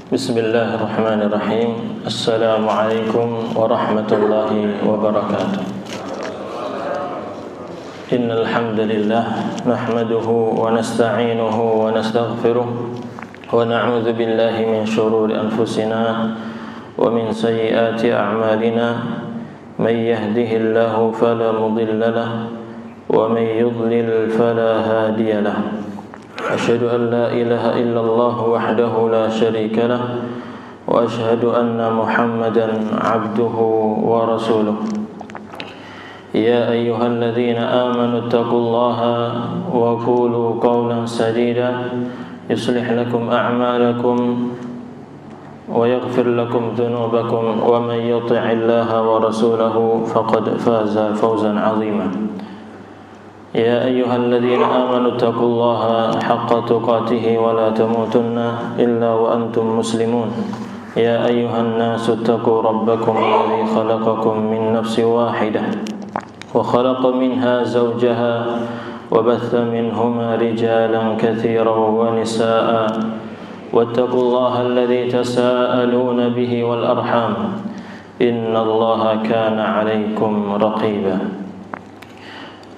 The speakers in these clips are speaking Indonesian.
Bismillahirrahmanirrahim. Assalamualaikum warahmatullahi wabarakatuh. Innal hamdalillah nahmaduhu wa nasta'inuhu wa nastaghfiruh wa na'udzu billahi min shururi anfusina wa min sayyiati a'malina. May yahdihillahu fala mudilla lahu wa may yudlil fala hadiya lahu. Asyhadu an la ilaha illallah wahdahu la syarika lah wa asyhadu anna Muhammadan abduhu wa rasuluh. Ya ayyuhalladzina amanu taqullaha wa qulu qawlan sadida yuslih lakum a'malakum wa yaghfir lakum dhunubakum wa man yuti'illaha wa rasulahu faqad faza fawzan 'azima. Ya ayyuhalladzina amanu taqullaha haqqa tuqatih wa la tamutunna illa wa antum muslimun. Ya ayyuhan nasu taqu rabbakum alladzi khalaqakum min nafsin wahidah wa khalaqa minha zawjaha wa batha minhuma rijalan katsiran wa nisaa'a wattaqullaha alladzi tasaaluna bihi wal arham innallaha kana 'alaykum raqiba.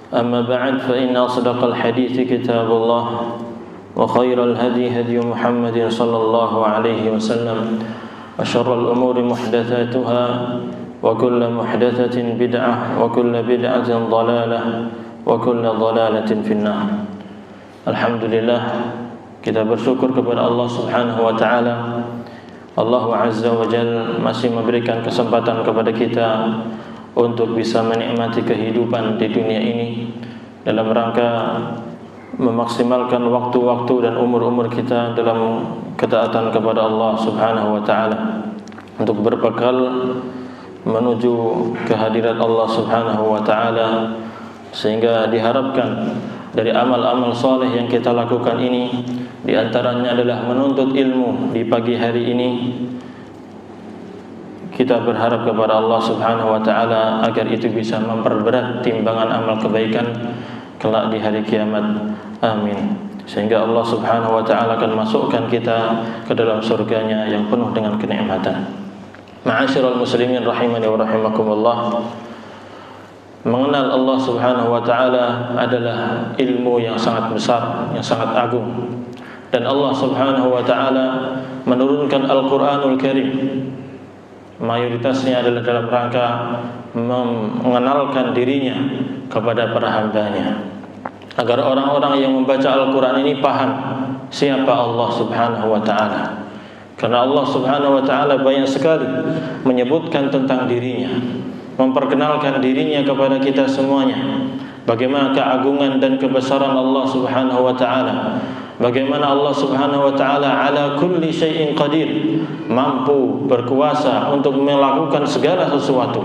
أما بعد فإن أصدق الحديث كتاب الله وخير الهدي هدي محمد صلى الله عليه وسلم وشر الأمور محدثاتها وكل محدثة بدعة وكل بدعة ضلالة وكل ضلالة في النار. Alhamdulillah, kita bersyukur kepada Allah Subhanahu wa taala. Allah Azza wa Jalla masih memberikan kesempatan kepada kita untuk bisa menikmati kehidupan di dunia ini dalam rangka memaksimalkan waktu-waktu dan umur-umur kita dalam ketaatan kepada Allah Subhanahu wa taala, untuk berbekal menuju kehadirat Allah Subhanahu wa taala, sehingga diharapkan dari amal-amal soleh yang kita lakukan ini di antaranya adalah menuntut ilmu di pagi hari ini. Kita berharap kepada Allah Subhanahu wa taala agar itu bisa memperberat timbangan amal kebaikan kelak di hari kiamat. Amin. Sehingga Allah Subhanahu wa taala akan masukkan kita ke dalam surganya yang penuh dengan kenikmatan. Ma'asyiral muslimin rahimani wa rahimakumullah. Mengenal Allah Subhanahu wa taala adalah ilmu yang sangat besar, yang sangat agung. Dan Allah Subhanahu wa taala menurunkan Al-Qur'anul Karim mayoritasnya adalah dalam rangka mengenalkan dirinya kepada para hambanya, agar orang-orang yang membaca Al-Quran ini paham siapa Allah Subhanahu wa ta'ala. Karena Allah Subhanahu wa ta'ala banyak sekali menyebutkan tentang dirinya, memperkenalkan dirinya kepada kita semuanya, bagaimana keagungan dan kebesaran Allah Subhanahu wa ta'ala, bagaimana Allah Subhanahu wa ta'ala ala kulli syai'in qadir, mampu, berkuasa untuk melakukan segala sesuatu.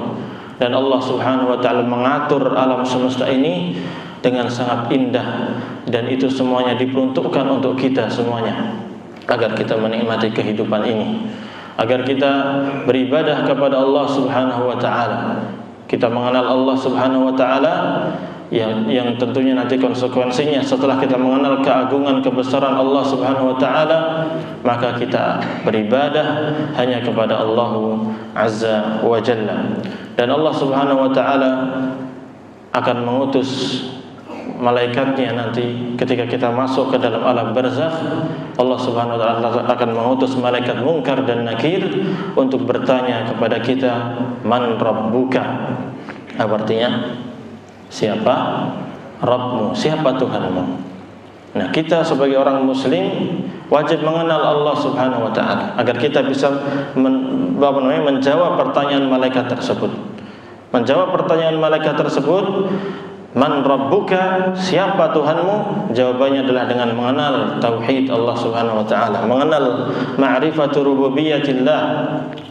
Dan Allah Subhanahu wa ta'ala mengatur alam semesta ini dengan sangat indah, dan itu semuanya diperuntukkan untuk kita semuanya, agar kita menikmati kehidupan ini, agar kita beribadah kepada Allah Subhanahu wa ta'ala. Kita mengenal Allah Subhanahu wa ta'ala yang tentunya nanti konsekuensinya setelah kita mengenal keagungan kebesaran Allah Subhanahu wa taala, maka kita beribadah hanya kepada Allah Azza wa Jalla. Dan Allah Subhanahu wa taala akan mengutus malaikatnya nanti ketika kita masuk ke dalam alam barzakh. Allah Subhanahu wa taala akan mengutus malaikat Munkar dan Nakir untuk bertanya kepada kita, man rabbuka? Apa artinya? Siapa Rabbmu? Siapa Tuhanmu? Nah, kita sebagai orang muslim wajib mengenal Allah Subhanahu wa ta'ala agar kita bisa menjawab pertanyaan malaikat tersebut. Menjawab pertanyaan malaikat tersebut, man rabbuka, siapa Tuhanmu? Jawabannya adalah dengan mengenal tauhid Allah Subhanahu wa taala, mengenal ma'rifatu rububiyatillah,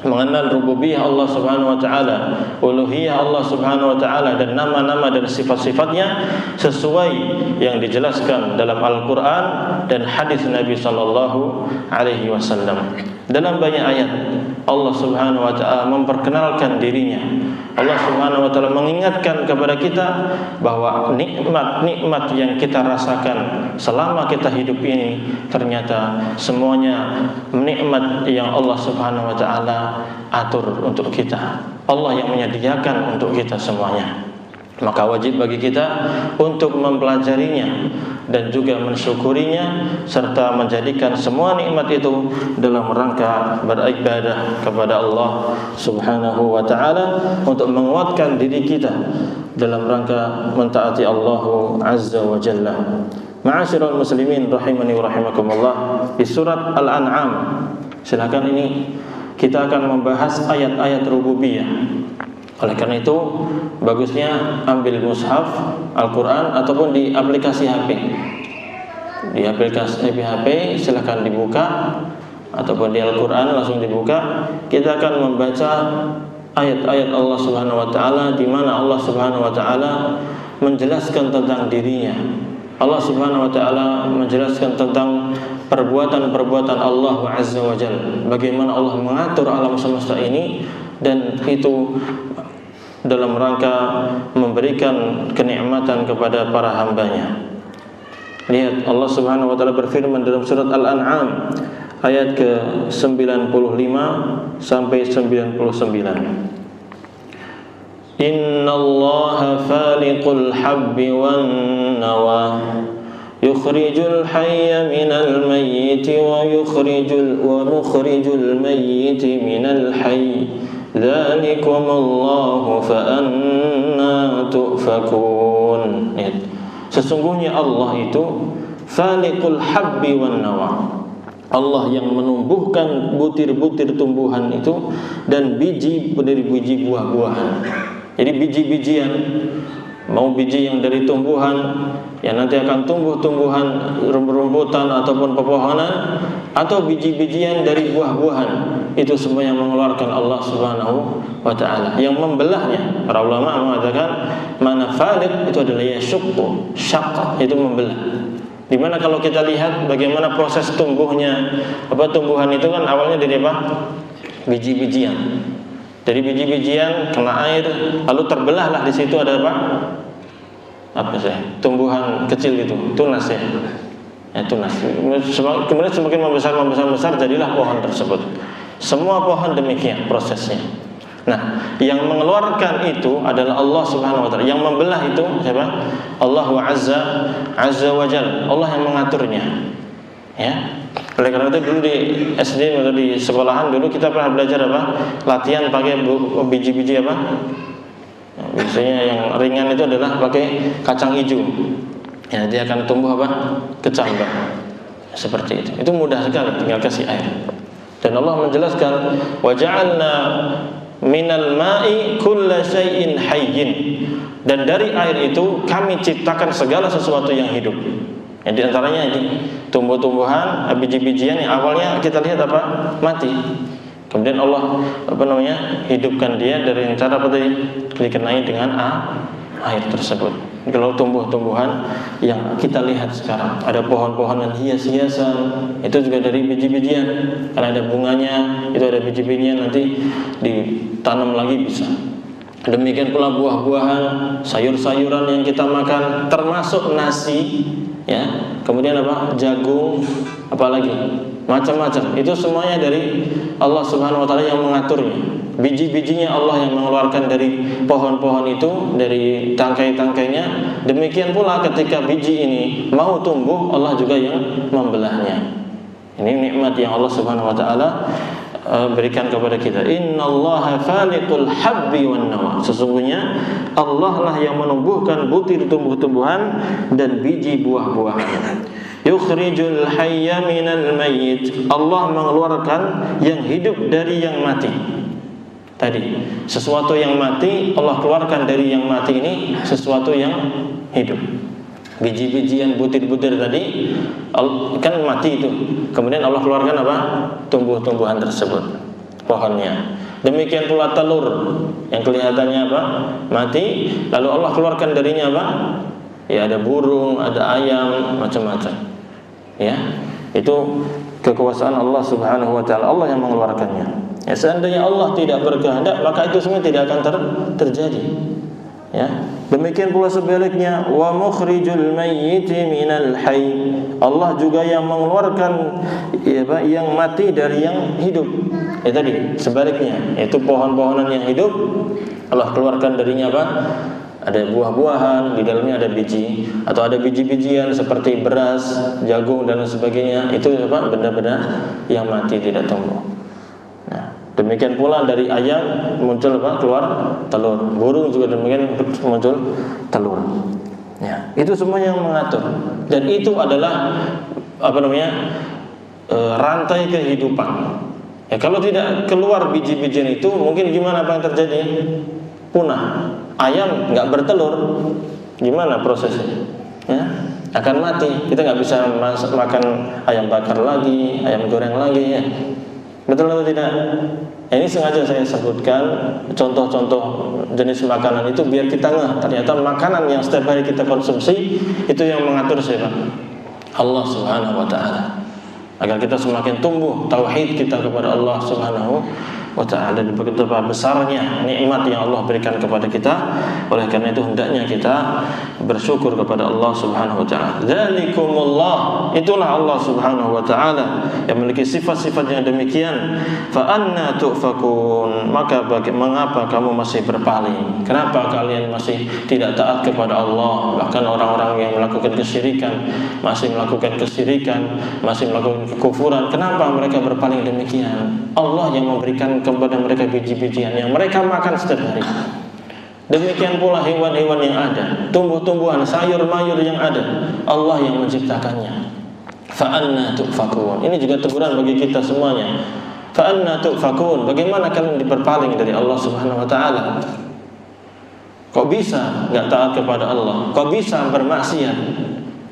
mengenal rububiyah Allah Subhanahu wa taala, uluhiyah Allah Subhanahu wa taala, dan nama-nama dan sifat-sifatnya sesuai yang dijelaskan dalam Al-Qur'an dan hadis Nabi sallallahu alaihi wasallam. Dalam banyak ayat Allah Subhanahu wa taala memperkenalkan dirinya. Allah Subhanahu wa taala mengingatkan kepada kita bahwa nikmat-nikmat yang kita rasakan selama kita hidup ini ternyata semuanya nikmat yang Allah Subhanahu wa taala atur untuk kita. Allah yang menyediakan untuk kita semuanya. Maka wajib bagi kita untuk mempelajarinya dan juga mensyukurinya serta menjadikan semua nikmat itu dalam rangka beribadah kepada Allah Subhanahu wa taala untuk menguatkan diri kita dalam rangka mentaati Allah Azza wa Jalla. Ma'asyiral muslimin rahimani wa rahimakumullah, di surat Al-An'am, silakan ini kita akan membahas ayat-ayat rububiyah. Oleh karena itu, bagusnya ambil mushaf Al-Quran ataupun di aplikasi HP. Di aplikasi HP silakan dibuka, ataupun di Al-Quran langsung dibuka. Kita akan membaca ayat-ayat Allah Subhanahu wa taala di mana Allah Subhanahu wa taala menjelaskan tentang dirinya. Allah Subhanahu wa taala menjelaskan tentang perbuatan-perbuatan Allah Azza wa Jalla. Bagaimana Allah mengatur alam semesta ini, dan itu dalam rangka memberikan kenikmatan kepada para hambanya. Lihat, Allah Subhanahu wa taala berfirman dalam surat Al-An'am ayat ke-95 sampai 99. Innallaha faliqul habbi wan nawa yukhrijul hayya minal mayyiti wa mukhrijul mayyiti minal hayy dzalikumullahu fa anna tu'fakun. Sesungguhnya Allah itu faliqul habbi wan nawa, Allah yang menumbuhkan butir-butir tumbuhan itu dan biji dari biji buah-buahan. Jadi biji-bijian, mau biji yang dari tumbuhan yang nanti akan tumbuh tumbuhan rumputan ataupun pepohonan, atau biji-bijian dari buah-buahan, itu semua yang mengeluarkan Allah Subhanahu wa taala. Yang membelahnya, para ulama mengatakan mana faliq itu adalah yasyuqqu, syaqq itu membelah. Dimana kalau kita lihat bagaimana proses tumbuhnya, tumbuhan itu kan awalnya dari apa? Biji-bijian. Dari biji-bijian kena air, lalu terbelahlah, di situ ada apa? Tumbuhan kecil itu, tunas ya. Tunas. Kemudian semakin membesar jadilah pohon tersebut. Semua pohon demikian prosesnya. Nah, yang mengeluarkan itu adalah Allah Subhanahu wa taala. Yang membelah itu siapa? Allah Azza wa Jalla. Allah yang mengaturnya. Ya. Oleh karena itu dulu di SD atau di sekolahan dulu kita pernah belajar apa? Latihan pakai biji-biji apa? Biasanya yang ringan itu adalah pakai kacang hijau. Ya, dia akan tumbuh apa? Kecambah. Seperti itu. Itu mudah sekali, tinggal kasih air. Dan Allah menjelaskan, wa ja'alna minal ma'i kulla syai'in hayyin. Dan dari air itu kami ciptakan segala sesuatu yang hidup. Ya, di antaranya ini tumbuh-tumbuhan, biji-bijian yang awalnya kita lihat apa? Mati. Kemudian Allah hidupkan dia dari cara apa tadi? Dikenai dengan air tersebut. Kalau tumbuh-tumbuhan yang kita lihat sekarang, ada pohon-pohon yang hias-hiasan, itu juga dari biji-bijian. Karena ada bunganya, itu ada biji-bijian, nanti ditanam lagi bisa. Demikian pula buah-buahan, sayur-sayuran yang kita makan, termasuk nasi, ya. Kemudian apa? Jagung, apalagi macam-macam. Itu semuanya dari Allah Subhanahu wa taala yang mengaturnya. Biji-bijinya Allah yang mengeluarkan dari pohon-pohon itu, dari tangkai-tangkainya. Demikian pula ketika biji ini mau tumbuh, Allah juga yang membelahnya. Ini nikmat yang Allah Subhanahu wa taala berikan kepada kita. Innallaha faliqul habbi wan nawa. Sesungguhnya Allah lah yang menumbuhkan butir tumbuh-tumbuhan dan biji buah-buahan. Yukhrijul hayya minal mayyit. Allah mengeluarkan yang hidup dari yang mati. Tadi sesuatu yang mati Allah keluarkan dari yang mati ini sesuatu yang hidup. Biji-bijian butir-butir tadi kan mati itu. Kemudian Allah keluarkan apa? Tumbuh-tumbuhan tersebut, pohonnya. Demikian pula telur yang kelihatannya apa? Mati, lalu Allah keluarkan darinya apa? Ya, ada burung, ada ayam, macam-macam. Ya. Itu kekuasaan Allah Subhanahu wa taala, Allah yang mengeluarkannya. Ya, seandainya Allah tidak berkehendak, maka itu semua tidak akan terjadi. Ya. Demikian pula sebaliknya, wa mukhrijul mayyiti minal hayy. Allah juga yang mengeluarkan yang mati dari yang hidup. Ya tadi sebaliknya, yaitu pohon-pohonan yang hidup Allah keluarkan darinya apa? Ada buah-buahan, di dalamnya ada biji atau ada biji-bijian seperti beras, jagung dan sebagainya. Itu apa? Benda-benda yang mati tidak tumbuh. Demikian pula dari ayam muncul apa? Keluar telur. Burung juga demikian muncul telur. Ya, itu semua yang mengatur. Dan itu adalah rantai kehidupan. Ya, kalau tidak keluar biji-bijian itu, mungkin gimana apa yang terjadi? Punah. Ayam nggak bertelur, gimana prosesnya? Ya, akan mati. Kita nggak bisa makan ayam bakar lagi, ayam goreng lagi ya. Betul atau tidak? Ini sengaja saya sebutkan contoh-contoh jenis makanan itu biar kita ngeh, ternyata makanan yang setiap hari kita konsumsi itu yang mengatur siapa? Allah Subhanahu wa taala. Agar kita semakin tumbuh tauhid kita kepada Allah Subhanahu wa ta'ala, dan betapa besarnya nikmat yang Allah berikan kepada kita. Oleh karena itu hendaknya kita bersyukur kepada Allah Subhanahu wa ta'ala. Dzalikumullah, itulah Allah Subhanahu wa ta'ala yang memiliki sifat-sifat yang demikian. Fa anna tu'fakun, maka mengapa kamu masih berpaling? Kenapa kalian masih tidak taat kepada Allah? Bahkan orang-orang yang melakukan kesyirikan, masih melakukan kekufuran, kenapa mereka berpaling demikian? Allah yang memberikan kepada mereka biji-bijian yang mereka makan setiap hari. Demikian pula hewan-hewan yang ada, tumbuh-tumbuhan, sayur-mayur yang ada, Allah yang menciptakannya. Fa anna tu'fakun. Ini juga teguran bagi kita semuanya. Fa anna tu'fakun. Bagaimana kalian berpaling dari Allah Subhanahu wa taala? Kok bisa enggak taat kepada Allah? Kok bisa bermaksiat?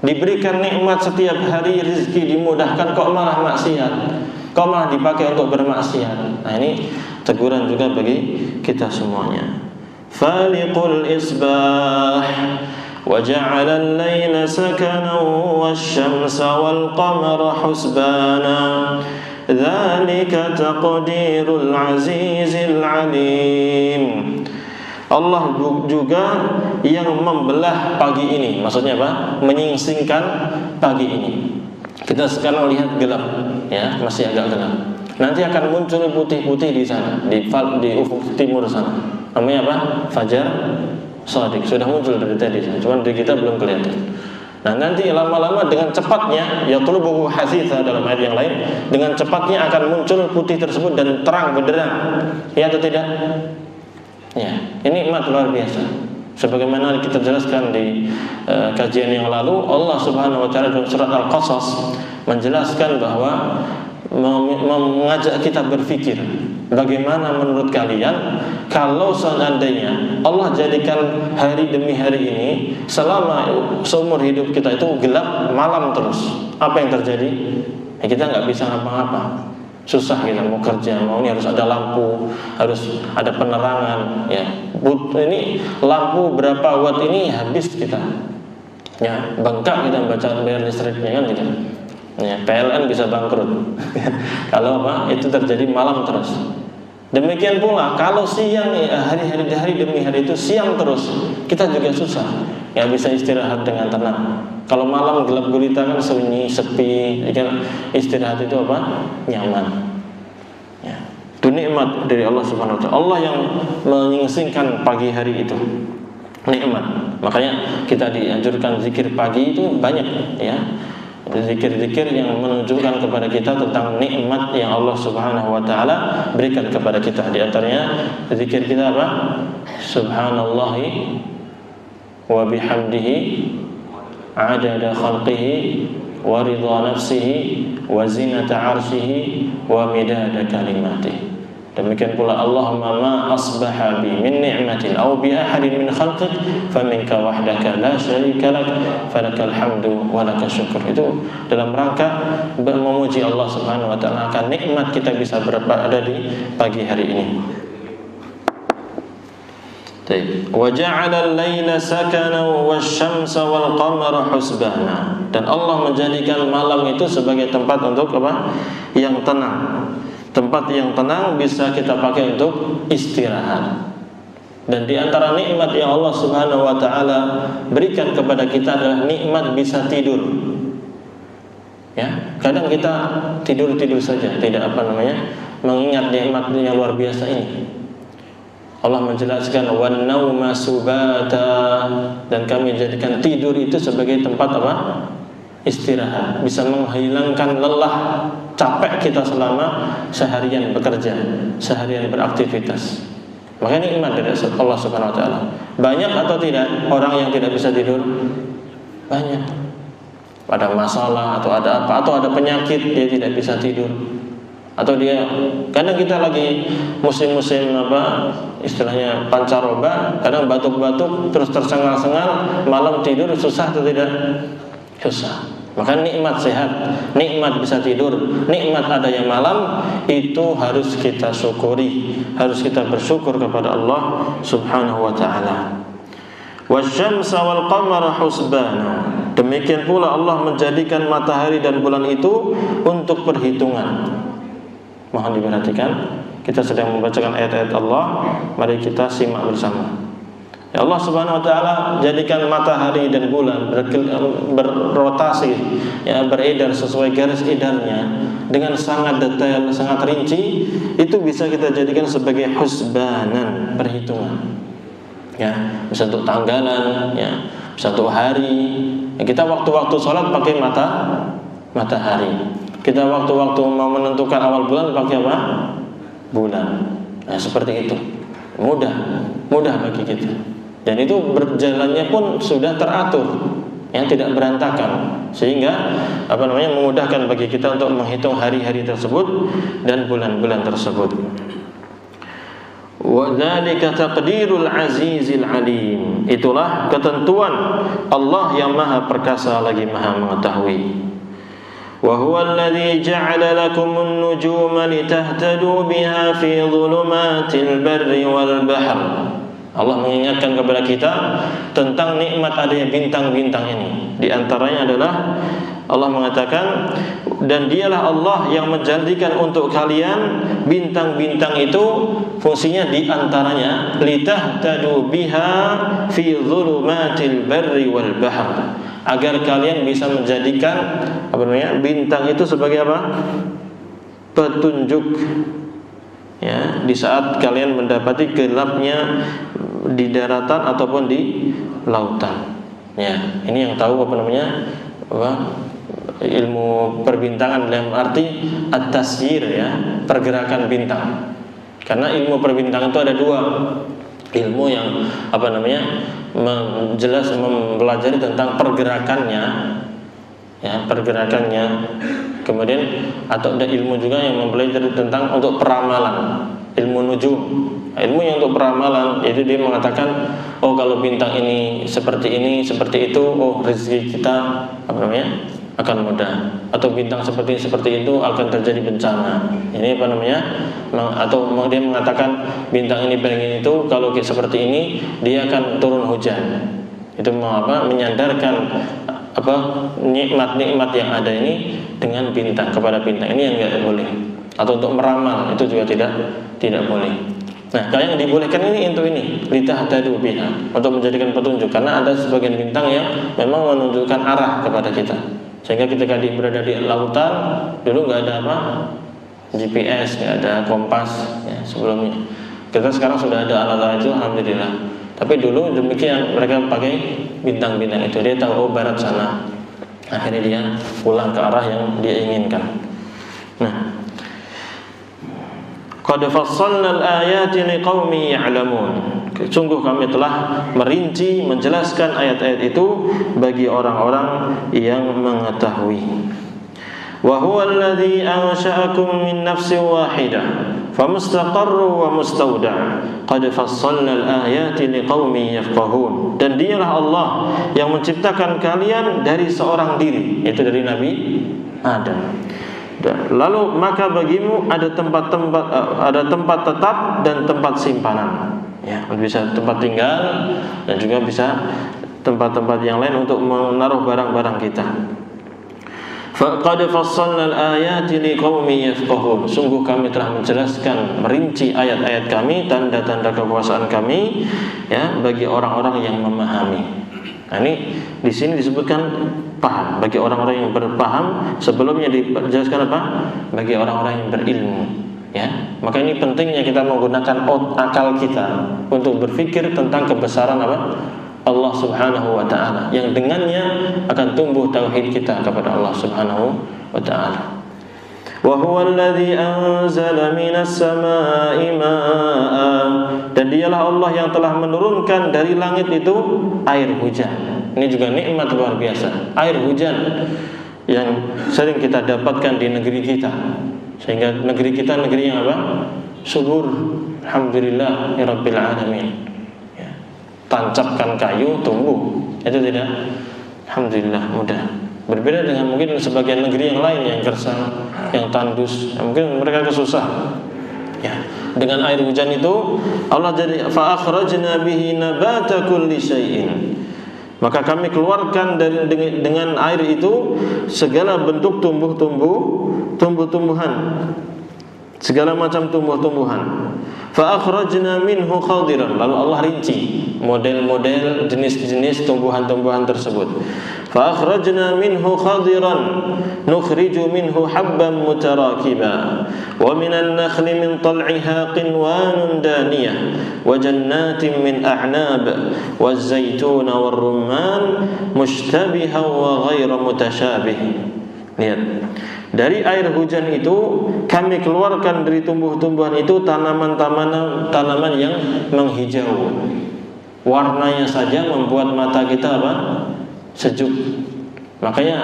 Diberikan nikmat setiap hari, rezeki dimudahkan, kok malah maksiat? Kau malah dipakai untuk bermaksiat. Nah, ini teguran juga bagi kita semuanya. Faliqul isbah wa ja'ala al-laila sakanan wash-shamsa wal-qamara husbana. Dzalika taqdirul azizil alim. Allah juga yang membelah pagi ini. Maksudnya apa? Menyingsingkan pagi ini. Kita sekarang lihat gelap, ya, masih agak gelap. Nanti akan muncul putih-putih di sana, di ufuk timur sana. Namanya apa? Fajar Shadiq. Sudah muncul dari tadi, cuma di kita belum kelihatan. Nah, nanti lama-lama dengan cepatnya, yatlubuhu hasitha dalam ayat yang lain, dengan cepatnya akan muncul putih tersebut dan terang benderang. Ya atau tidak? Ya, ini nikmat luar biasa. Sebagaimana kita jelaskan di kajian yang lalu, Allah Subhanahu wa taala dalam surat Al-Qasas menjelaskan bahwa mengajak kita berpikir, bagaimana menurut kalian kalau seandainya Allah jadikan hari demi hari ini selama seumur hidup kita itu gelap malam terus, apa yang terjadi? Ya, kita nggak bisa ngapa-ngapa. Susah kita mau kerja, mau ini harus ada lampu, harus ada penerangan, ya. Ini lampu berapa watt ini habis kita, ya, bengkak kita baca bayar listriknya kan gitu, ya. PLN bisa bangkrut kalau apa itu terjadi malam terus. Demikian pula kalau siang, hari demi hari itu siang terus, kita juga susah, nggak bisa istirahat dengan tenang. Kalau malam gelap gulita kan sunyi, sepi, kan istirahat itu apa? Nyaman. Ya. Itu nikmat dari Allah Subhanahu wa taala. Allah yang menyingsingkan pagi hari itu. Nikmat. Makanya kita dianjurkan zikir pagi itu banyak, ya. Zikir-zikir yang menunjukkan kepada kita tentang nikmat yang Allah Subhanahu wa taala berikan kepada kita. Di antaranya zikir kita apa? Subhanallahi wa bihamdihi adada khalqihi wa ridha nafsihi wa zinata arshihi wa midada kalimatihi. Demikian pula Allahumma ma asbaha bi min ni'matin aw bi ahadin min khalqik faminka wahdaka la syarika lak falakal hamdu wa lakas syukur. Itu dalam rangka memuji Allah Subhanahu wa taala akan nikmat kita bisa berada di pagi hari ini. Wa ja'ala al-laila sakana wasyamsa wal qamara husbana. Dan Allah menjadikan malam itu sebagai tempat untuk apa? Yang tenang. Tempat yang tenang bisa kita pakai untuk istirahat. Dan di antara nikmat yang Allah Subhanahu wa taala berikan kepada kita adalah nikmat bisa tidur. Ya, kadang kita tidur saja, tidak mengingat nikmat yang luar biasa ini. Allah menjelaskan wan nauma subata, dan kami jadikan tidur itu sebagai tempat istirahat, bisa menghilangkan lelah capek kita selama seharian bekerja, seharian beraktivitas. Maka nikmat dari Allah Subhanahu wa taala. Banyak atau tidak orang yang tidak bisa tidur? Banyak. Ada masalah atau ada apa, atau ada penyakit dia tidak bisa tidur. Atau dia, kadang kita lagi musim-musim istilahnya pancaroba, kadang batuk-batuk terus tersengal-sengal, malam tidur susah atau tidak? Susah. Maka nikmat sehat, nikmat bisa tidur, nikmat adanya malam itu harus kita syukuri, harus kita bersyukur kepada Allah Subhanahu wa taala. Wasyamsa wal qamara husbana. Demikian pula Allah menjadikan matahari dan bulan itu untuk perhitungan. Mohon diperhatikan, kita sedang membacakan ayat-ayat Allah, mari kita simak bersama. Ya Allah Subhanahu wa taala jadikan matahari dan bulan berrotasi, ya, beredar sesuai garis edarnya dengan sangat detail, sangat rinci. Itu bisa kita jadikan sebagai husbanan, perhitungan. Ya, bisa untuk tanggalan, ya, bisa untuk hari. Ya, kita waktu-waktu sholat pakai matahari. Kita waktu-waktu mau menentukan awal bulan pakai apa? Bulan. Nah, seperti itu. Mudah bagi kita. Dan itu berjalannya pun sudah teratur, yang tidak berantakan, sehingga memudahkan bagi kita untuk menghitung hari-hari tersebut dan bulan-bulan tersebut. Wa dzalika taqdirul azizil alim. Itulah ketentuan Allah yang Maha Perkasa lagi Maha Mengetahui. Wa huwa alladzi ja'ala lakumun nujuma litahtadu biha fi dhulumatil barri wal bahr. Allah mengingatkan kepada kita tentang nikmat adanya bintang-bintang ini. Di antaranya adalah Allah mengatakan, dan dialah Allah yang menjadikan untuk kalian bintang-bintang itu fungsinya di antaranya litahtadu biha fi dhulumatil barri wal bahr, agar kalian bisa menjadikan bintang itu sebagai petunjuk, ya, di saat kalian mendapati gelapnya di daratan ataupun di lautan. Ya, ini yang tahu ilmu perbintangan dalam arti at-tasyir, ya, pergerakan bintang. Karena ilmu perbintangan itu ada dua. Ilmu yang mempelajari tentang pergerakannya, ya, pergerakannya. Kemudian atau ada ilmu juga yang mempelajari tentang untuk peramalan, ilmu nujum. Ilmu yang untuk peramalan, yaitu dia mengatakan, oh kalau bintang ini seperti itu, oh rezeki kita akan mudah, atau bintang seperti itu akan terjadi bencana. Ini atau dia mengatakan bintang ini begini itu kalau seperti ini dia akan turun hujan. Itu menyandarkan nikmat-nikmat yang ada ini dengan bintang, kepada bintang. Ini yang enggak boleh. Atau untuk meramal itu juga tidak boleh. Nah, yang dibolehkan ini untuk ini litahtadu biha, untuk menjadikan petunjuk, karena ada sebagian bintang yang memang menunjukkan arah kepada kita. Sehingga ketika dia berada di lautan, dulu nggak ada GPS, nggak ada kompas, ya, sebelumnya. Kita sekarang sudah ada alat-alat itu, alhamdulillah. Tapi dulu demikian, mereka pakai bintang-bintang itu. Dia tahu barat sana, akhirnya dia pulang ke arah yang dia inginkan. Nah, qad fassalna al-ayati liqaumin ya'lamun. Sungguh kami telah merinci, menjelaskan ayat-ayat itu bagi orang-orang yang mengetahui. Wa huwa alladhi ansha'akum min nafsin wahidah famustaqarru wa mustawda' qad fassalna al-ayati liqaumin yafqahun. Dan dialah Allah yang menciptakan kalian dari seorang diri, yaitu dari Nabi Adam. Lalu maka bagimu ada tempat tetap dan tempat simpanan. Ya, bisa tempat tinggal dan juga bisa tempat-tempat yang lain untuk menaruh barang-barang kita. Faqad fassalna al-ayati liqaumin yafqahun. Sungguh kami telah menjelaskan, merinci ayat-ayat kami, tanda-tanda kekuasaan kami, ya, bagi orang-orang yang memahami. Nah, ini di sini disebutkan paham bagi orang-orang yang berpaham. Sebelumnya dijelaskan apa? Bagi orang-orang yang berilmu. Ya, maka ini pentingnya kita menggunakan akal kita untuk berpikir tentang kebesaran apa? Allah Subhanahu wa ta'ala, yang dengannya akan tumbuh tauhid kita kepada Allah Subhanahu wa ta'ala. Wa huwa alladhi anzala minas samaa'i ma'an, dan dialah Allah yang telah menurunkan dari langit itu air hujan. Ini juga nikmat luar biasa, air hujan yang sering kita dapatkan di negeri kita. Sehingga negeri kita negeri yang apa? Subur. Alhamdulillah ya Rabbil Alamin. Ya. Tancapkan kayu tumbuh. Itu tidak? Alhamdulillah mudah. Berbeda dengan mungkin sebagian negeri yang lain yang gersang, yang tandus, mungkin mereka kesusah. Ya. Dengan air hujan itu Allah jadi fa akhrajna bihi nabata kulli syai'in. Maka kami keluarkan dengan air itu segala bentuk tumbuh-tumbuhan, segala macam tumbuh-tumbuhan. Fa akhrajna minhu khadiran. Lalu Allah rinci model-model jenis-jenis tumbuhan-tumbuhan tersebut. Fa akhrajna minhu khadiran nukhriju minhu habban mutarakiba wa minan nakhli min tal'iha qinwanun daniyah wa jannatin min a'nab wa zaituna war rumman mushtabihan wa ghairu mutasyabih. Lihat, dari air hujan itu kami keluarkan dari tumbuh-tumbuhan itu tanaman yang menghijau. Warnanya saja membuat mata kita apa? Sejuk. Makanya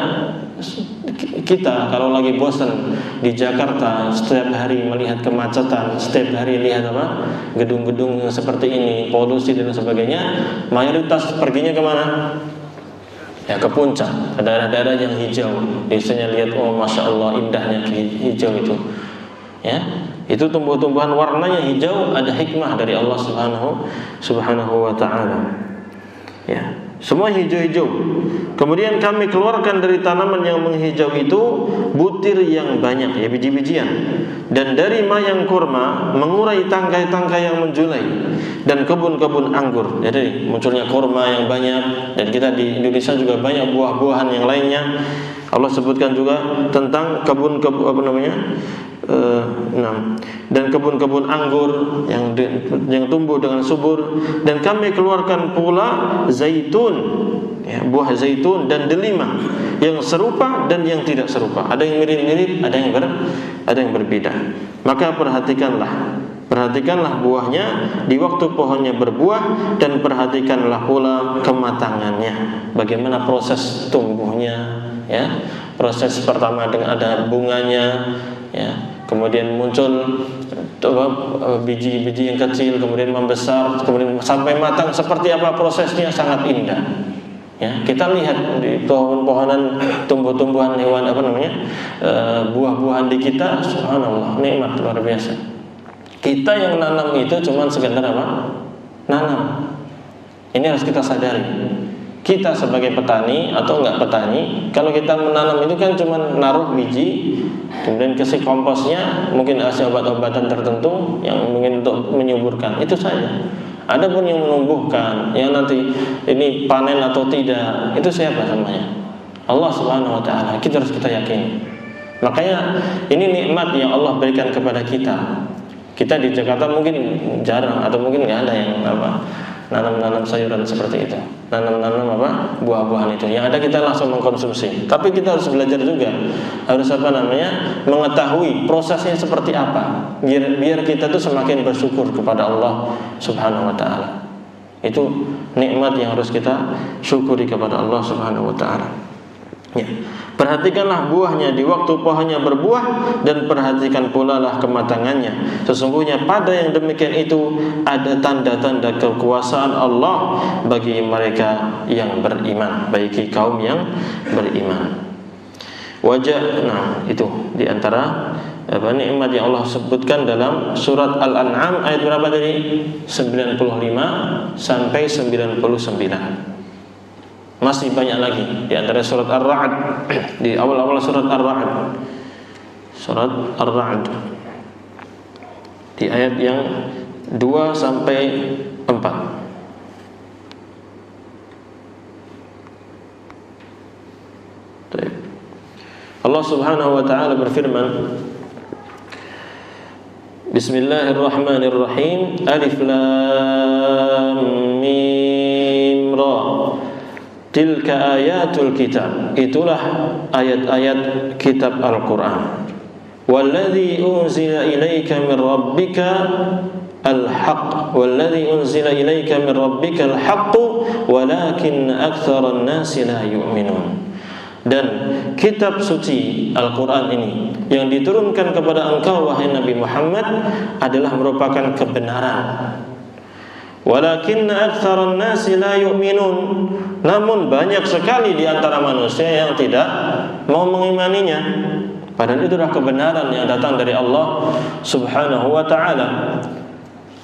kita kalau lagi bosan di Jakarta, setiap hari melihat kemacetan, setiap hari lihat apa? Gedung-gedung seperti ini, polusi dan sebagainya, mayoritas perginya kemana? Ya, ke puncak, ke daerah-daerah yang hijau. Biasanya lihat, oh masya Allah indahnya hijau itu. Ya, itu tumbuh-tumbuhan warnanya hijau, ada hikmah dari Allah Subhanahu wa ta'ala. Ya, semua hijau-hijau. Kemudian kami keluarkan dari tanaman yang menghijau itu butir yang banyak, ya, biji-bijian. Dan dari mayang kurma mengurai tangkai-tangkai yang menjulai, dan kebun-kebun anggur. Jadi munculnya kurma yang banyak. Dan kita di Indonesia juga banyak buah-buahan yang lainnya. Allah sebutkan juga tentang dan kebun-kebun anggur yang tumbuh dengan subur. Dan kami keluarkan pula zaitun, ya, buah zaitun dan delima yang serupa dan yang tidak serupa. Ada yang mirip-mirip, ada yang berbeda. Maka perhatikanlah buahnya di waktu pohonnya berbuah, dan perhatikanlah pula kematangannya. Bagaimana proses tumbuhnya, ya. Proses pertama dengan ada bunganya, ya. Kemudian muncul biji-biji yang kecil, kemudian membesar, kemudian sampai matang. Seperti apa prosesnya? Sangat indah. Ya, kita lihat di pohon-pohonan, tumbuh-tumbuhan, hewan buah-buahan di kita, subhanallah, nikmat luar biasa. Kita yang nanam itu cuma sekedar apa? Nanam. Ini harus kita sadari. Kita sebagai petani atau enggak petani, kalau kita menanam itu kan cuma naruh biji, kemudian kasih komposnya, mungkin kasih obat-obatan tertentu yang mungkin untuk menyuburkan, itu saja. Adapun yang menumbuhkan, yang nanti ini panen atau tidak, itu siapa namanya? Allah Subhanahu wa ta'ala. Kita harus kita yakini. Makanya ini nikmat yang Allah berikan kepada kita. Kita di Jakarta mungkin jarang atau mungkin nggak ada yang nanam sayuran seperti itu, nanam buah-buahan itu. Yang ada kita langsung mengkonsumsi. Tapi kita harus belajar juga, harus mengetahui prosesnya seperti apa, biar kita tuh semakin bersyukur kepada Allah Subhanahu wa ta'ala. Itu nikmat yang harus kita syukuri kepada Allah Subhanahu wa ta'ala. Ya. Perhatikanlah buahnya di waktu pohonnya berbuah, dan perhatikan pula lah kematangannya. Sesungguhnya pada yang demikian itu ada tanda-tanda kekuasaan Allah bagi mereka yang beriman, bagi kaum yang beriman. Itu di antara nikmat yang Allah sebutkan dalam surat Al-An'am ayat berapa tadi? 95 sampai 99. Masih banyak lagi di antara surat Ar-Ra'd, di awal-awal surat Ar-Ra'd. Surat Ar-Ra'd di ayat yang 2 sampai 4. Allah Subhanahu wa taala berfirman, Bismillahirrahmanirrahim. Alif Lam Mim Ra. Tilka ayatul kitab. Itulah ayat-ayat kitab Al-Qur'an. Walladzi unzila ilaika min rabbika al-haq. Walladzi unzila ilaika min rabbika al-haq walakinna aktsaran nasi la yu'minun. Dan kitab suci Al-Quran ini yang diturunkan kepada engkau wahai Nabi Muhammad adalah merupakan kebenaran. Walakinna aktsaran nasi la yu'minun. Namun banyak sekali di antara manusia yang tidak mau mengimaninya. Padahal itu adalah kebenaran yang datang dari Allah Subhanahu wa ta'ala.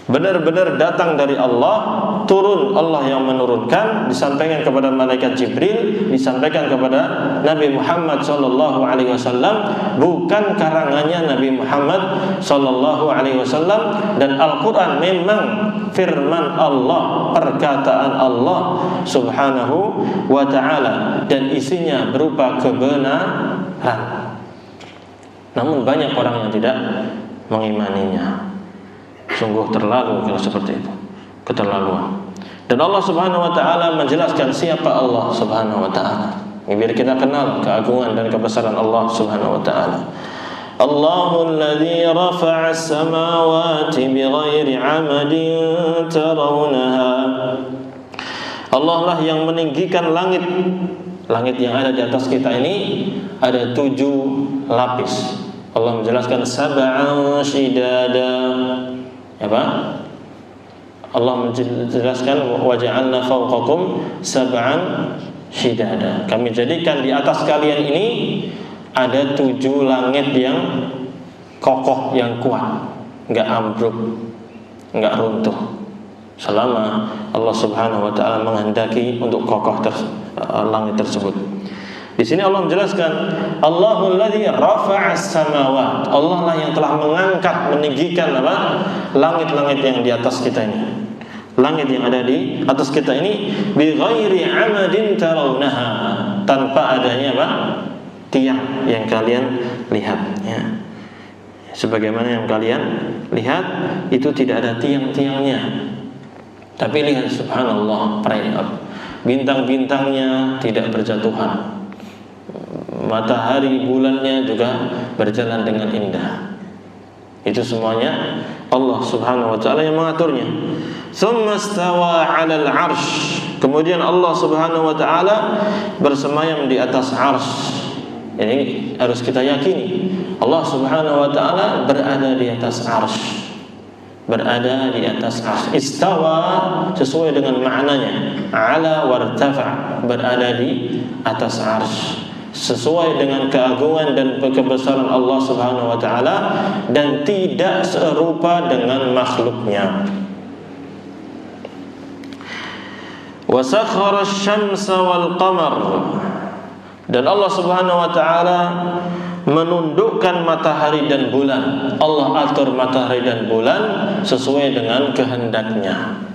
Benar-benar datang dari Allah, turun Allah yang menurunkan, disampaikan kepada malaikat Jibril, disampaikan kepada Nabi Muhammad sallallahu alaihi wasallam, bukan karangannya Nabi Muhammad sallallahu alaihi wasallam. Dan Al-Qur'an memang firman Allah, perkataan Allah Subhanahu wa ta'ala, dan isinya berupa kebenaran. Namun banyak orang yang tidak mengimaninya. Sungguh terlalu kalau seperti itu, keterlaluan. Dan Allah Subhanahu wa ta'ala menjelaskan siapa Allah Subhanahu wa ta'ala, biar kita kenal keagungan dan kebesaran Allah Subhanahu wa ta'ala. Allahul ladzi rafa'a as-samawati bighairi 'amadin tarawnaha. Allah lah yang meninggikan langit. Langit yang ada di atas kita ini ada 7 lapis. Allah menjelaskan sab'an shidada. Apa? Allah menjelaskan waja'alna fawqakum sab'an shidada. Kami jadikan di atas kalian ini ada 7 langit yang kokoh, yang kuat, enggak ambruk, enggak runtuh, selama Allah Subhanahu wa ta'ala menghendaki untuk kokoh langit tersebut. Di sini Allah menjelaskan Allahul ladzi rafa'a as-samawat. Allah lah yang telah mengangkat, meninggikan apa? Langit-langit yang di atas kita ini. Langit yang ada di atas kita ini bi ghairi 'amadin tarawnaha, tanpa adanya apa? Tiang yang kalian lihat, ya. Sebagaimana yang kalian lihat itu tidak ada tiang-tiangnya. Tapi lihat subhanallah, bintang-bintangnya tidak berjatuhan. Matahari, bulannya juga berjalan dengan indah. Itu semuanya Allah Subhanahu wa ta'ala yang mengaturnya. Tsumma stawa 'alal 'arsy. Kemudian Allah Subhanahu wa ta'ala bersemayam di atas 'arsy. Ini harus kita yakini. Allah Subhanahu wa ta'ala berada di atas 'arsy. Berada di atas 'arsy. Istawa sesuai dengan maknanya. 'Ala wartafa, berada di atas 'arsy. Sesuai dengan keagungan dan kebesaran Allah Subhanahu wa ta'ala, dan tidak serupa dengan makhluknya. Wa sakhkhara asy-syamsa wal qamar. Dan Allah Subhanahu wa ta'ala menundukkan matahari dan bulan. Allah atur matahari dan bulan sesuai dengan kehendaknya.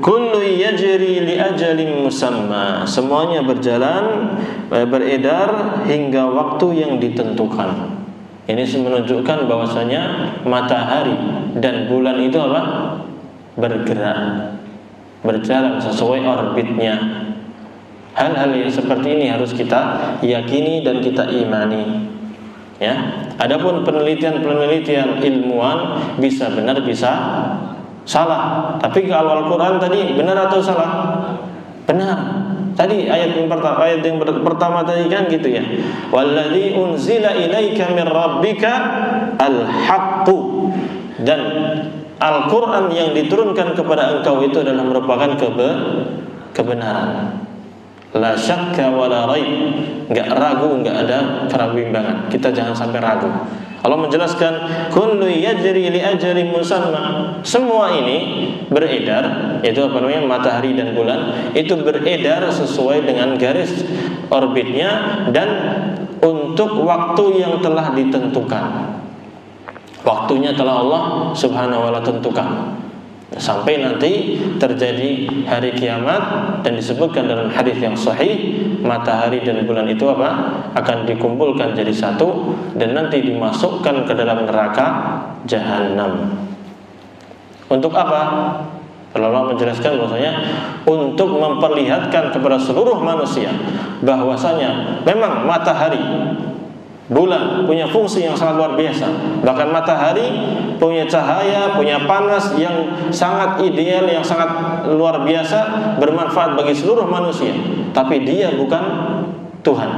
Kullu yajri li ajalin musamma. Semuanya berjalan, beredar hingga waktu yang ditentukan. Ini menunjukkan bahwasanya matahari dan bulan itu apa? Bergerak, berjalan sesuai orbitnya. Hal-hal yang seperti ini harus kita yakini dan kita imani. Ya. Adapun penelitian-penelitian ilmuwan bisa benar bisa salah. Tapi kalau Al-Quran tadi benar atau salah? Benar. Tadi ayat yang pertama tadi kan gitu ya. Walladzi unzila ilaika min rabbika al-haqqu. Dan Al-Quran yang diturunkan kepada engkau itu adalah merupakan kebenaran. La syakka wa la raib, enggak ragu, enggak ada kebimbangan. Kita jangan sampai ragu. Allah menjelaskan kullu yajri li ajalin musamma. Semua ini beredar, yaitu apa namanya, matahari dan bulan itu beredar sesuai dengan garis orbitnya dan untuk waktu yang telah ditentukan. Waktunya telah Allah Subhanahu wa ta'ala tentukan. Sampai nanti terjadi hari kiamat, dan disebutkan dalam hadis yang sahih, matahari dan bulan itu apa? Akan dikumpulkan jadi satu dan nanti dimasukkan ke dalam neraka Jahannam. Untuk apa? Allah menjelaskan bahwasanya untuk memperlihatkan kepada seluruh manusia bahwasanya memang matahari, bulan punya fungsi yang sangat luar biasa. Bahkan matahari punya cahaya, punya panas yang sangat ideal, yang sangat luar biasa, bermanfaat bagi seluruh manusia. Tapi dia bukan Tuhan.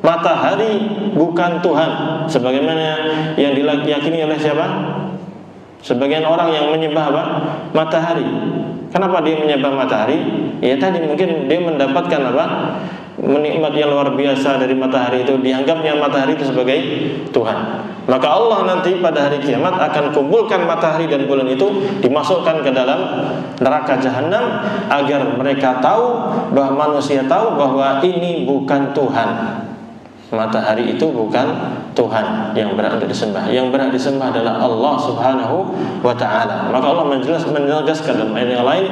Matahari bukan Tuhan, sebagaimana yang diyakini oleh siapa? Sebagian orang yang menyembah apa? Matahari. Kenapa dia menyembah matahari? Ya tadi mungkin dia mendapatkan apa? Menikmat yang luar biasa dari matahari itu, dianggapnya matahari itu sebagai Tuhan. Maka Allah nanti pada hari kiamat akan kumpulkan matahari dan bulan itu, dimasukkan ke dalam neraka Jahannam, agar mereka tahu, bahwa manusia tahu bahwa ini bukan Tuhan. Matahari itu bukan Tuhan yang berhak disembah. Yang berhak disembah adalah Allah Subhanahu wa ta'ala. Maka Allah menegaskan dalam ayat yang lain,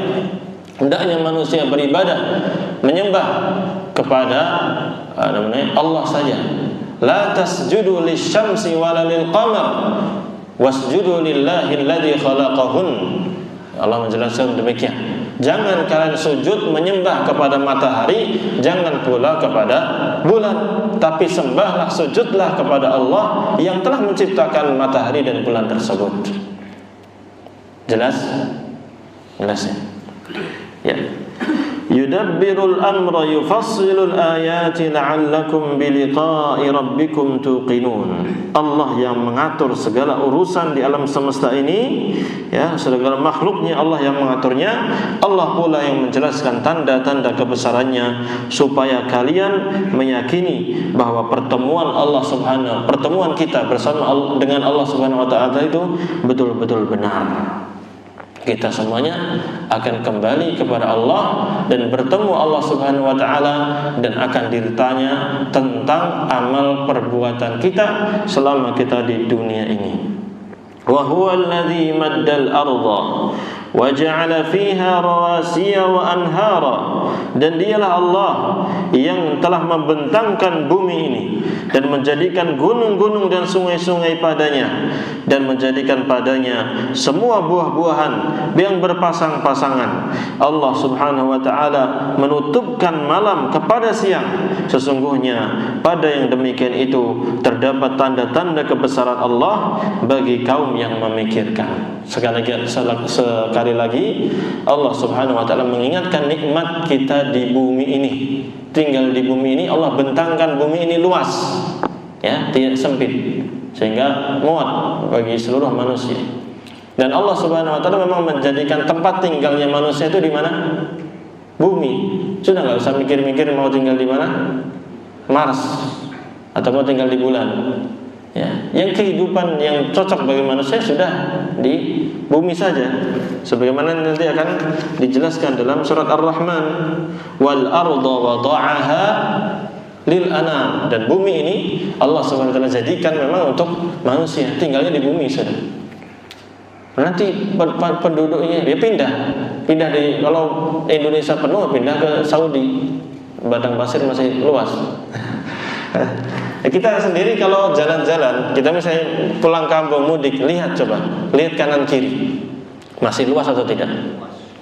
hendaknya manusia beribadah, menyembah kepada Allah saja. La tasjudu lisyamsi wala lilqamar wasjudu lillahi alladhi khalaqahun. Allah menjelaskan demikian. Jangan kalian sujud menyembah kepada matahari, jangan pula kepada bulan, tapi sembahlah, sujudlah kepada Allah yang telah menciptakan matahari dan bulan tersebut. Jelas? Jelas ya? Ya. Yudabbirul amra yufassilul ayati la'allakum biliqa'i rabbikum tuqinun. Allah yang mengatur segala urusan di alam semesta ini, ya, segala makhluknya Allah yang mengaturnya. Allah pula yang menjelaskan tanda-tanda kebesarannya, supaya kalian meyakini bahwa pertemuan kita bersama Allah, dengan Allah Subhanahu wa ta'ala itu betul-betul benar. Kita semuanya akan kembali kepada Allah dan bertemu Allah Subhanahu wa ta'ala, dan akan ditanya tentang amal perbuatan kita selama kita di dunia ini. Wa huwa alladhi maddal arda wa ja'ala fiha rawasiya wa anhara. Dan dialah Allah yang telah membentangkan bumi ini dan menjadikan gunung-gunung dan sungai-sungai padanya, dan menjadikan padanya semua buah-buahan yang berpasang-pasangan. Allah Subhanahu wa ta'ala menutupkan malam kepada siang. Sesungguhnya pada yang demikian itu terdapat tanda-tanda kebesaran Allah bagi kaum yang memikirkan. Sekali lagi Allah Subhanahu wa ta'ala mengingatkan nikmat kita di bumi ini. Tinggal di bumi ini, Allah bentangkan bumi ini luas, ya, tidak sempit, sehingga muat bagi seluruh manusia. Dan Allah Subhanahu wa ta'ala memang menjadikan tempat tinggalnya manusia itu di mana? Bumi. Sudah nggak usah mikir-mikir mau tinggal di mana? Mars, atau mau tinggal di bulan. Ya, yang kehidupan yang cocok bagi manusia sudah di bumi saja, sebagaimana nanti akan dijelaskan dalam surat Ar-Rahman, wal arda wada'aha lil anam. Dan bumi ini Allah Subhanahu wa ta'ala jadikan memang untuk manusia, tinggalnya di bumi saja. Nanti penduduknya dia pindah di, kalau Indonesia penuh pindah ke Saudi, padang pasir masih luas. Kita sendiri kalau jalan-jalan, kita misalnya pulang kampung mudik, lihat kanan kiri, masih luas atau tidak?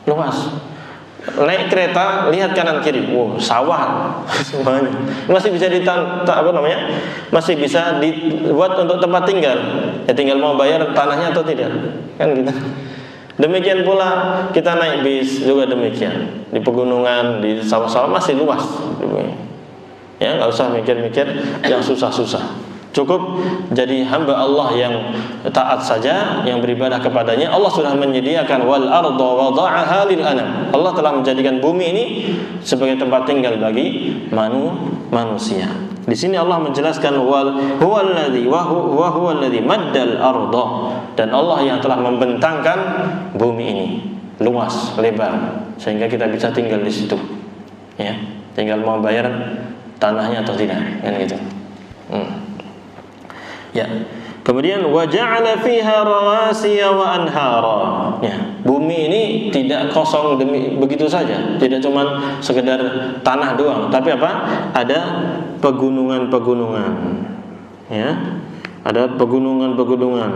Luas. Naik kereta, lihat kanan kiri, sawah semuanya. Masih bisa masih bisa dibuat untuk tempat tinggal. Ya tinggal mau bayar tanahnya atau tidak, kan gitu. Demikian pula kita naik bis juga demikian. Di pegunungan, di sawah-sawah masih luas. Ya, nggak usah mikir-mikir yang susah-susah. Cukup jadi hamba Allah yang taat saja, yang beribadah kepadanya. Allah sudah menyediakan wal arda wada'aha lil anam. Allah telah menjadikan bumi ini sebagai tempat tinggal bagi manusia. Di sini Allah menjelaskan huwallazi wa huwallazi maddal arda, dan Allah yang telah membentangkan bumi ini luas, lebar, sehingga kita bisa tinggal di situ. Ya, tinggal mau bayar tanahnya atau tidak, kan gitu. Ya. Kemudian wa ja'ala fiha rawasiya wa anhara. Ya, bumi ini tidak kosong begitu saja, tidak cuma sekedar tanah doang, tapi apa? Ada pegunungan-pegunungan. Ya. Ada pegunungan-pegunungan.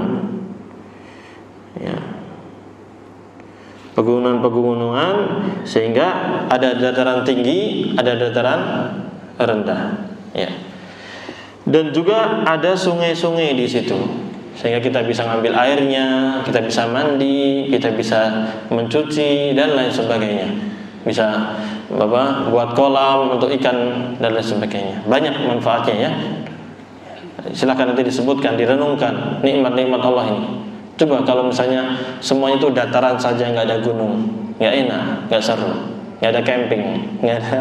Ya. Pegunungan-pegunungan, sehingga ada dataran tinggi, ada dataran rendah. Ya. Dan juga ada sungai-sungai di situ, sehingga kita bisa ngambil airnya, kita bisa mandi, kita bisa mencuci dan lain sebagainya. Bisa buat kolam untuk ikan dan lain sebagainya. Banyak manfaatnya ya. Silakan nanti disebutkan, direnungkan nikmat-nikmat Allah ini. Coba kalau misalnya semuanya itu dataran saja, nggak ada gunung, nggak enak, nggak seru, nggak ada camping, nggak ada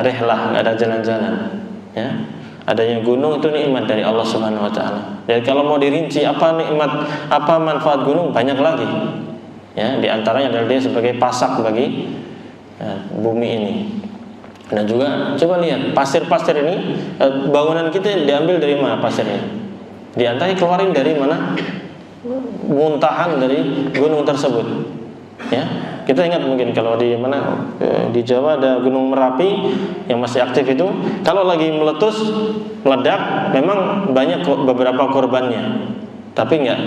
rihlah, nggak ada jalan-jalan. Ya, adanya gunung itu nikmat dari Allah Subhanahu wa taala. Dan kalau mau dirinci apa nikmat, apa manfaat gunung, banyak lagi. Ya, di antaranya adalah dia sebagai pasak bagi bumi ini. Dan juga coba lihat pasir-pasir ini, bangunan kita diambil dari mana pasirnya? Di antaranya keluarin dari mana? Muntahan dari gunung tersebut. Ya, kita ingat mungkin kalau di di Jawa ada Gunung Merapi yang masih aktif itu, kalau lagi meletus, meledak, memang banyak beberapa korbannya. Tapi enggak,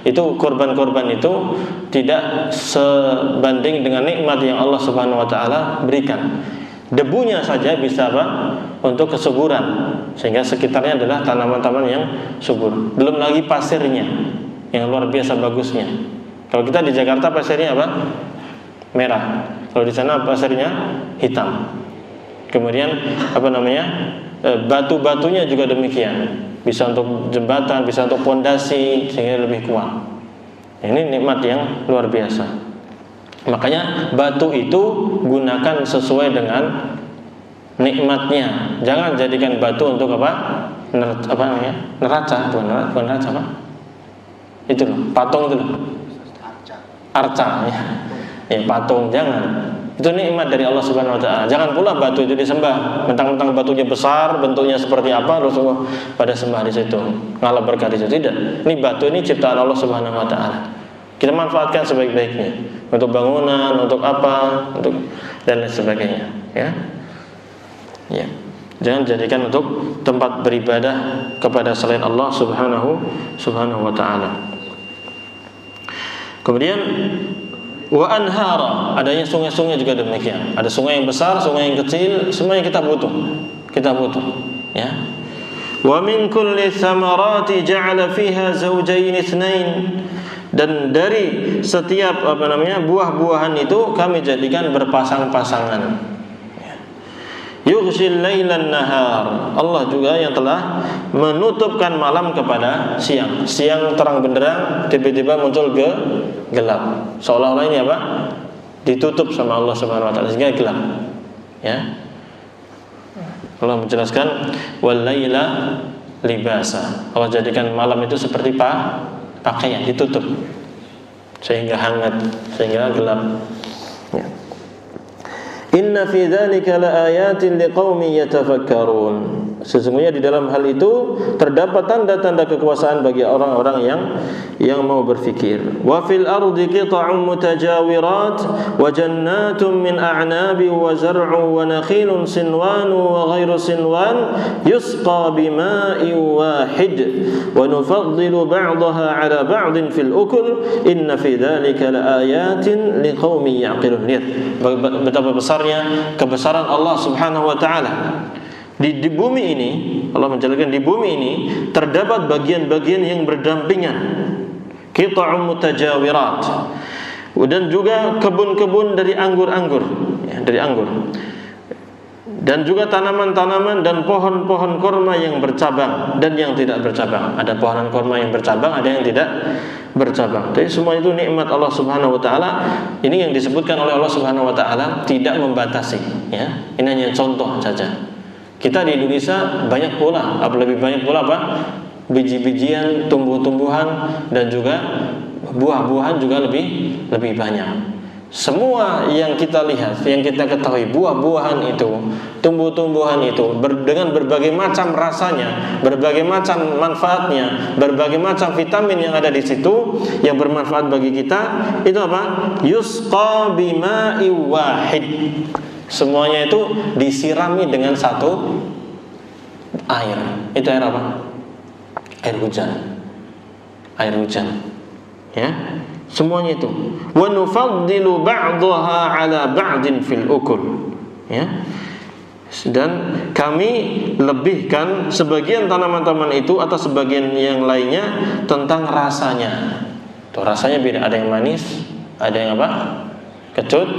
itu korban-korban itu tidak sebanding dengan nikmat yang Allah Subhanahu wa taala berikan. Debunya saja bisa untuk kesuburan, sehingga sekitarnya adalah tanaman-tanaman yang subur. Belum lagi pasirnya yang luar biasa bagusnya. Kalau kita di Jakarta pasirnya merah. Kalau di sana pasirnya hitam. Kemudian batu-batunya juga demikian. Bisa untuk jembatan, bisa untuk pondasi, sehingga lebih kuat. Ini nikmat yang luar biasa. Makanya batu itu gunakan sesuai dengan nikmatnya. Jangan jadikan batu untuk neraca, bukan neraca apa? Itu loh, patung itu loh. Arca ya, patung, jangan. Itu nikmat dari Allah Subhanahu wa taala. Jangan pula batu itu disembah, mentang-mentang batunya besar, bentuknya seperti apa, Rasulullah pada sembah di situ, ngalah berkah di situ. Tidak. Ini batu ini ciptaan Allah Subhanahu wa taala. Kita manfaatkan sebaik-baiknya untuk bangunan, untuk apa, untuk dan lain sebagainya, ya. Ya. Jangan jadikan untuk tempat beribadah kepada selain Allah Subhanahu wa taala. Kemudian wa anhara, adanya sungai-sungai juga demikian. Ada sungai yang besar, sungai yang kecil, semuanya kita butuh. Ya. Wa min kulli thamarati ja'ala fiha zawjayn itsnain, dan dari setiap buah-buahan itu kami jadikan berpasang-pasangan. Yughshil lailan nahar, Allah juga yang telah menutupkan malam kepada siang. Siang terang benderang, tiba-tiba muncul gelap. Seolah-olah ini ditutup sama Allah Subhanahu wa taala sehingga gelap. Ya. Allah menjelaskan wal laila libasa. Allah jadikan malam itu seperti pakaian, ditutup sehingga hangat, sehingga gelap. Ya. Inna fi dzalika laayatin liqaumin yatafakkarun. Sesungguhnya di dalam hal itu terdapat tanda-tanda kekuasaan bagi orang-orang yang mau berfikir. Wa fil ardi qita'un mutajawirat wa jannatun min a'nabin wa zar'un wa nakhilun sinwan wa ghairu sinwan yusqa bima'in wahid wa nufaddilu ba'daha 'ala ba'din fil ukul inna fi dzalika laayatin liqaumin ya'qilun. Lihat betapa besarnya kebesaran Allah Subhanahu wa taala. Di bumi ini, Allah menjelaskan di bumi ini terdapat bagian-bagian yang berdampingan, qita'un mutajawirat, dan juga kebun-kebun dari anggur-anggur, ya, dari anggur. dan juga tanaman-tanaman dan pohon-pohon kurma yang bercabang dan yang tidak bercabang. Ada pohon kurma yang bercabang, ada yang tidak bercabang. Jadi semua itu nikmat Allah Subhanahu wa taala. Ini yang disebutkan oleh Allah Subhanahu wa taala tidak membatasi, ya. Ini hanya contoh saja. Kita di Indonesia banyak pula, lebih banyak pula apa? Biji-bijian, tumbuh-tumbuhan dan juga buah-buahan juga lebih banyak. Semua yang kita lihat, yang kita ketahui, buah-buahan itu, tumbuh-tumbuhan itu dengan berbagai macam rasanya, berbagai macam manfaatnya, berbagai macam vitamin yang ada di situ yang bermanfaat bagi kita, itu apa? Yusqa bima'i wahid. Semuanya itu disirami dengan satu air. Itu air apa? Air hujan. Air hujan. Ya. Semuanya itu. Wa nufaddilu ba'daha 'ala ba'din fil ukul. Ya. Dan kami lebihkan sebagian tanaman-tanaman itu atas sebagian yang lainnya tentang rasanya. Tuh, rasanya beda, ada yang manis, ada yang apa? Kecut,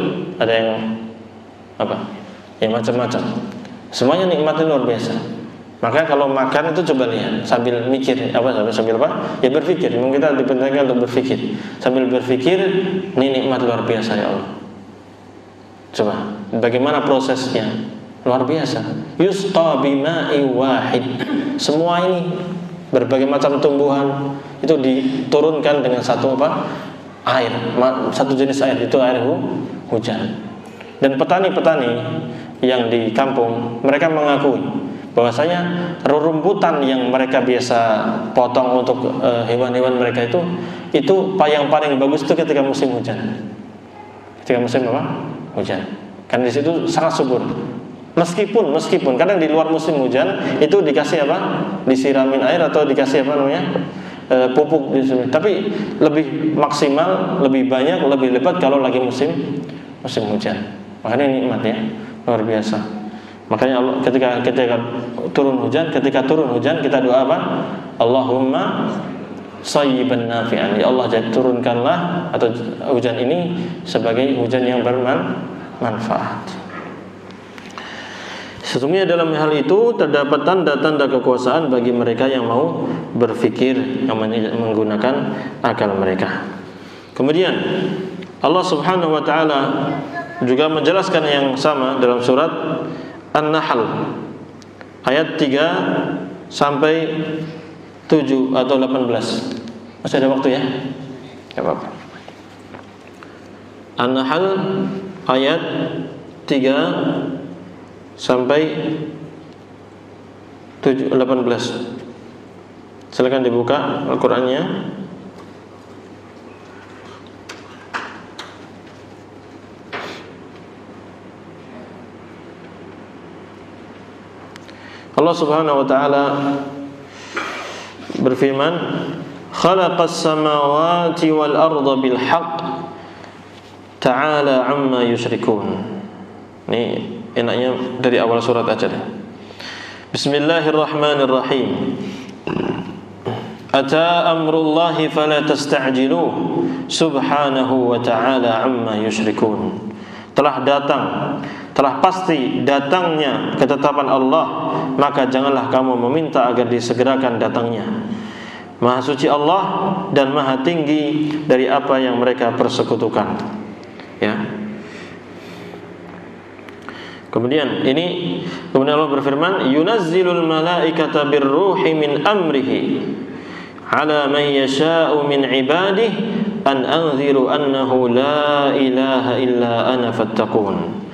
ada yang apa? Yang macam-macam. Semuanya nikmatnya luar biasa. Maka kalau makan itu coba lihat sambil mikir sambil apa? Ya berpikir. Memang kita diperintahkan untuk berpikir. Sambil berpikir, ini nikmat luar biasa ya Allah. Coba, bagaimana prosesnya? Luar biasa. Yusqa bima'i wahid. Semua ini berbagai macam tumbuhan itu diturunkan dengan satu apa? Air, satu jenis air, itu air hujan. Dan petani-petani yang di kampung mereka mengakui bahwasanya rerumputan yang mereka biasa potong untuk hewan-hewan mereka itu yang paling bagus itu ketika musim hujan. Ketika musim apa? Hujan. Karena di situ sangat subur. Meskipun kadang di luar musim hujan itu dikasih apa? Disiramin air atau dikasih apa namanya? Pupuk di sini. Tapi lebih maksimal, lebih banyak, lebih lebat kalau lagi musim hujan. Makanya nikmat ya, luar biasa. Makanya Allah ketika turun hujan kita doa apa? Allahumma shayyiban nafi'an. Ya Allah, turunkanlah atau hujan ini sebagai hujan yang bermanfaat. Sesungguhnya dalam hal itu terdapat tanda-tanda kekuasaan bagi mereka yang mau berfikir, yang menggunakan akal mereka. Kemudian Allah Subhanahu wa taala juga menjelaskan yang sama dalam surat An-Nahl ayat 3 sampai 7 atau 18. Masih ada waktu ya? Enggak apa-apa. An-Nahl ayat 3 sampai 18. Silakan dibuka Al-Qur'annya. Allah Subhanahu wa taala berfirman, "Khalaqas samawati wal arda bil haqq, ta'ala 'amma yusyrikun." Ini enaknya dari awal surat aja deh. Bismillahirrahmanirrahim. Ata amrullahi fala tasta'jiluh, subhanahu wa ta'ala 'amma yusyrikun. Telah pasti datangnya ketetapan Allah, maka janganlah kamu meminta agar disegerakan datangnya. Maha suci Allah dan maha tinggi dari apa yang mereka persekutukan. Ya. Kemudian Allah berfirman, yunazzilul malaikata birruhi min amrihi ala man yasha'u min ibadihi an anziru annahu la ilaha illa ana fattaqun.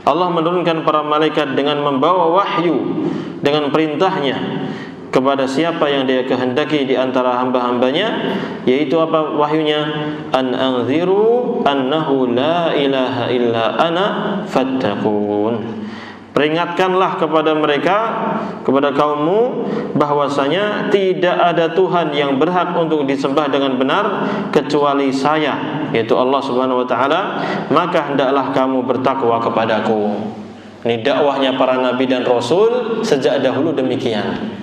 Allah menurunkan para malaikat dengan membawa wahyu dengan perintahnya kepada siapa yang Dia kehendaki di antara hamba-hambanya, yaitu apa wahyunya? An anziru annahu la ilaha illa ana fattaqun. Peringatkanlah kepada mereka, kepada kaummu, bahwasanya tidak ada Tuhan yang berhak untuk disembah dengan benar kecuali Saya, yaitu Allah Subhanahu wa taala, maka hendaklah kamu bertakwa kepadaku. Ini dakwahnya para nabi dan rasul sejak dahulu demikian.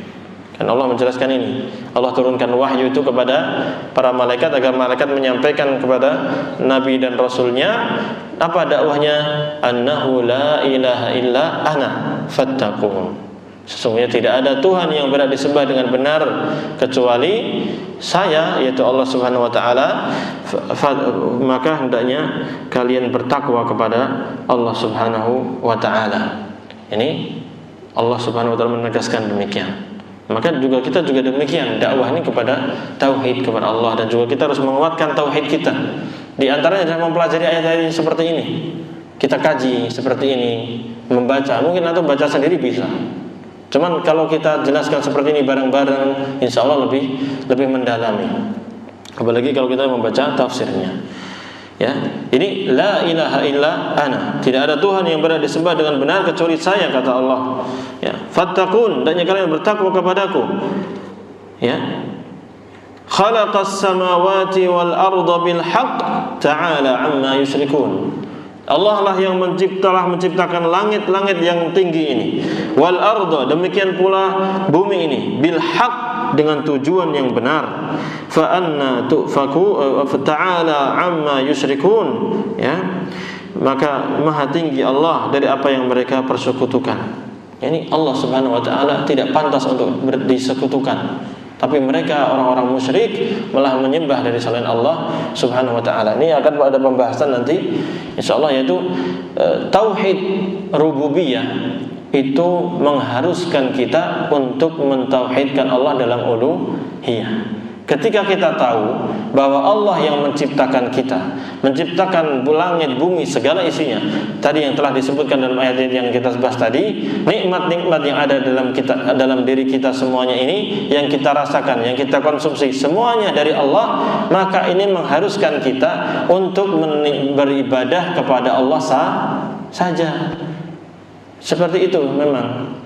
Kan Allah menjelaskan ini. Allah turunkan wahyu itu kepada para malaikat agar malaikat menyampaikan kepada nabi dan rasulnya apa dakwahnya? Annahu la ilaha illa ana fattaqun. Sesungguhnya tidak ada Tuhan yang berhak disembah dengan benar kecuali saya, yaitu Allah Subhanahu wa taala. Maka hendaknya kalian bertakwa kepada Allah Subhanahu wa taala. Ini Allah Subhanahu wa taala menegaskan demikian. Maka kita juga demikian, dakwah ini kepada tauhid kepada Allah, dan juga kita harus menguatkan tauhid kita. Di antaranya adalah mempelajari ayat-ayat seperti ini. Kita kaji seperti ini, membaca, mungkin atau baca sendiri bisa. Cuman kalau kita jelaskan seperti ini bareng-bareng, insya Allah lebih mendalami. Apalagi kalau kita membaca tafsirnya. Ya, ini la ilaha illa ana. Tidak ada Tuhan yang berhak disembah dengan benar kecuali saya, kata Allah. Ya, fattaqun, hendaknya kalian bertakwa kepadaku. Ya. Khalaqas samawati wal arda bil haqq ta'ala amma yusyrikun. Allah lah yang menciptakan langit-langit yang tinggi ini, wal arda, demikian pula bumi ini, bil haqq, dengan tujuan yang benar. Fa anna tufaku ta'ala amma yusyrikun. Ya, maka maha tinggi Allah dari apa yang mereka persekutukan. Yani Allah Subhanahu wa taala tidak pantas untuk disekutukan. Tapi mereka orang-orang musyrik malah menyembah dari selain Allah Subhanahu wa taala. Ini akan ada pembahasan nanti insyaallah, yaitu tauhid rububiyah itu mengharuskan kita untuk mentauhidkan Allah dalam uluhiyah. Ketika kita tahu bahwa Allah yang menciptakan kita, menciptakan langit, bumi, segala isinya, tadi yang telah disebutkan dalam ayat yang kita bahas tadi, nikmat-nikmat yang ada dalam diri kita semuanya ini, yang kita rasakan, yang kita konsumsi, semuanya dari Allah, maka ini mengharuskan kita untuk beribadah kepada Allah saja. Seperti itu memang.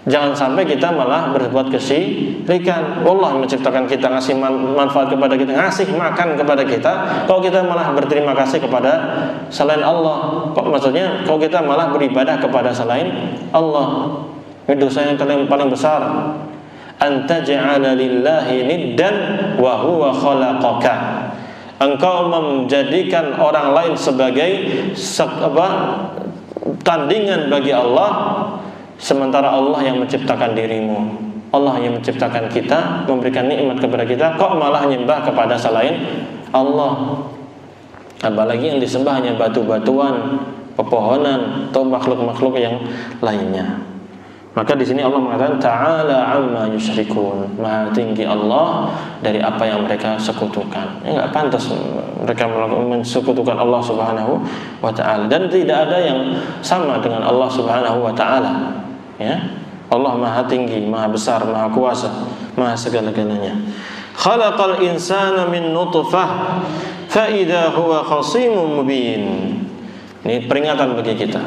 Jangan sampai kita malah berbuat kesyirikan. Allah menciptakan kita, ngasih manfaat kepada kita, ngasih makan kepada kita, kalau kita malah berterima kasih kepada selain Allah. Kok maksudnya kalau kita malah beribadah kepada selain Allah. Ini dosa yang paling besar. Anta ja'ala lillahi niddan wa huwa khalaqaka. Engkau menjadikan orang lain sebagai tandingan bagi Allah, sementara Allah yang menciptakan dirimu, Allah yang menciptakan kita, memberikan nikmat kepada kita, kok malah nyembah kepada selain Allah. Apalagi yang disembah hanya batu-batuan, pepohonan, atau makhluk-makhluk yang lainnya. Maka di sini Allah mengatakan ta'ala amma yusyrikun, maha tinggi Allah dari apa yang mereka sekutukan. Ya, enggak pantas mereka mensekutukan Allah Subhanahu wa taala, dan tidak ada yang sama dengan Allah Subhanahu wa taala. Ya, Allah maha tinggi, maha besar, maha kuasa, maha segala-galanya. Khalaqal insana min nutfah fa idza huwa khasimun mubin. Ini peringatan bagi kita.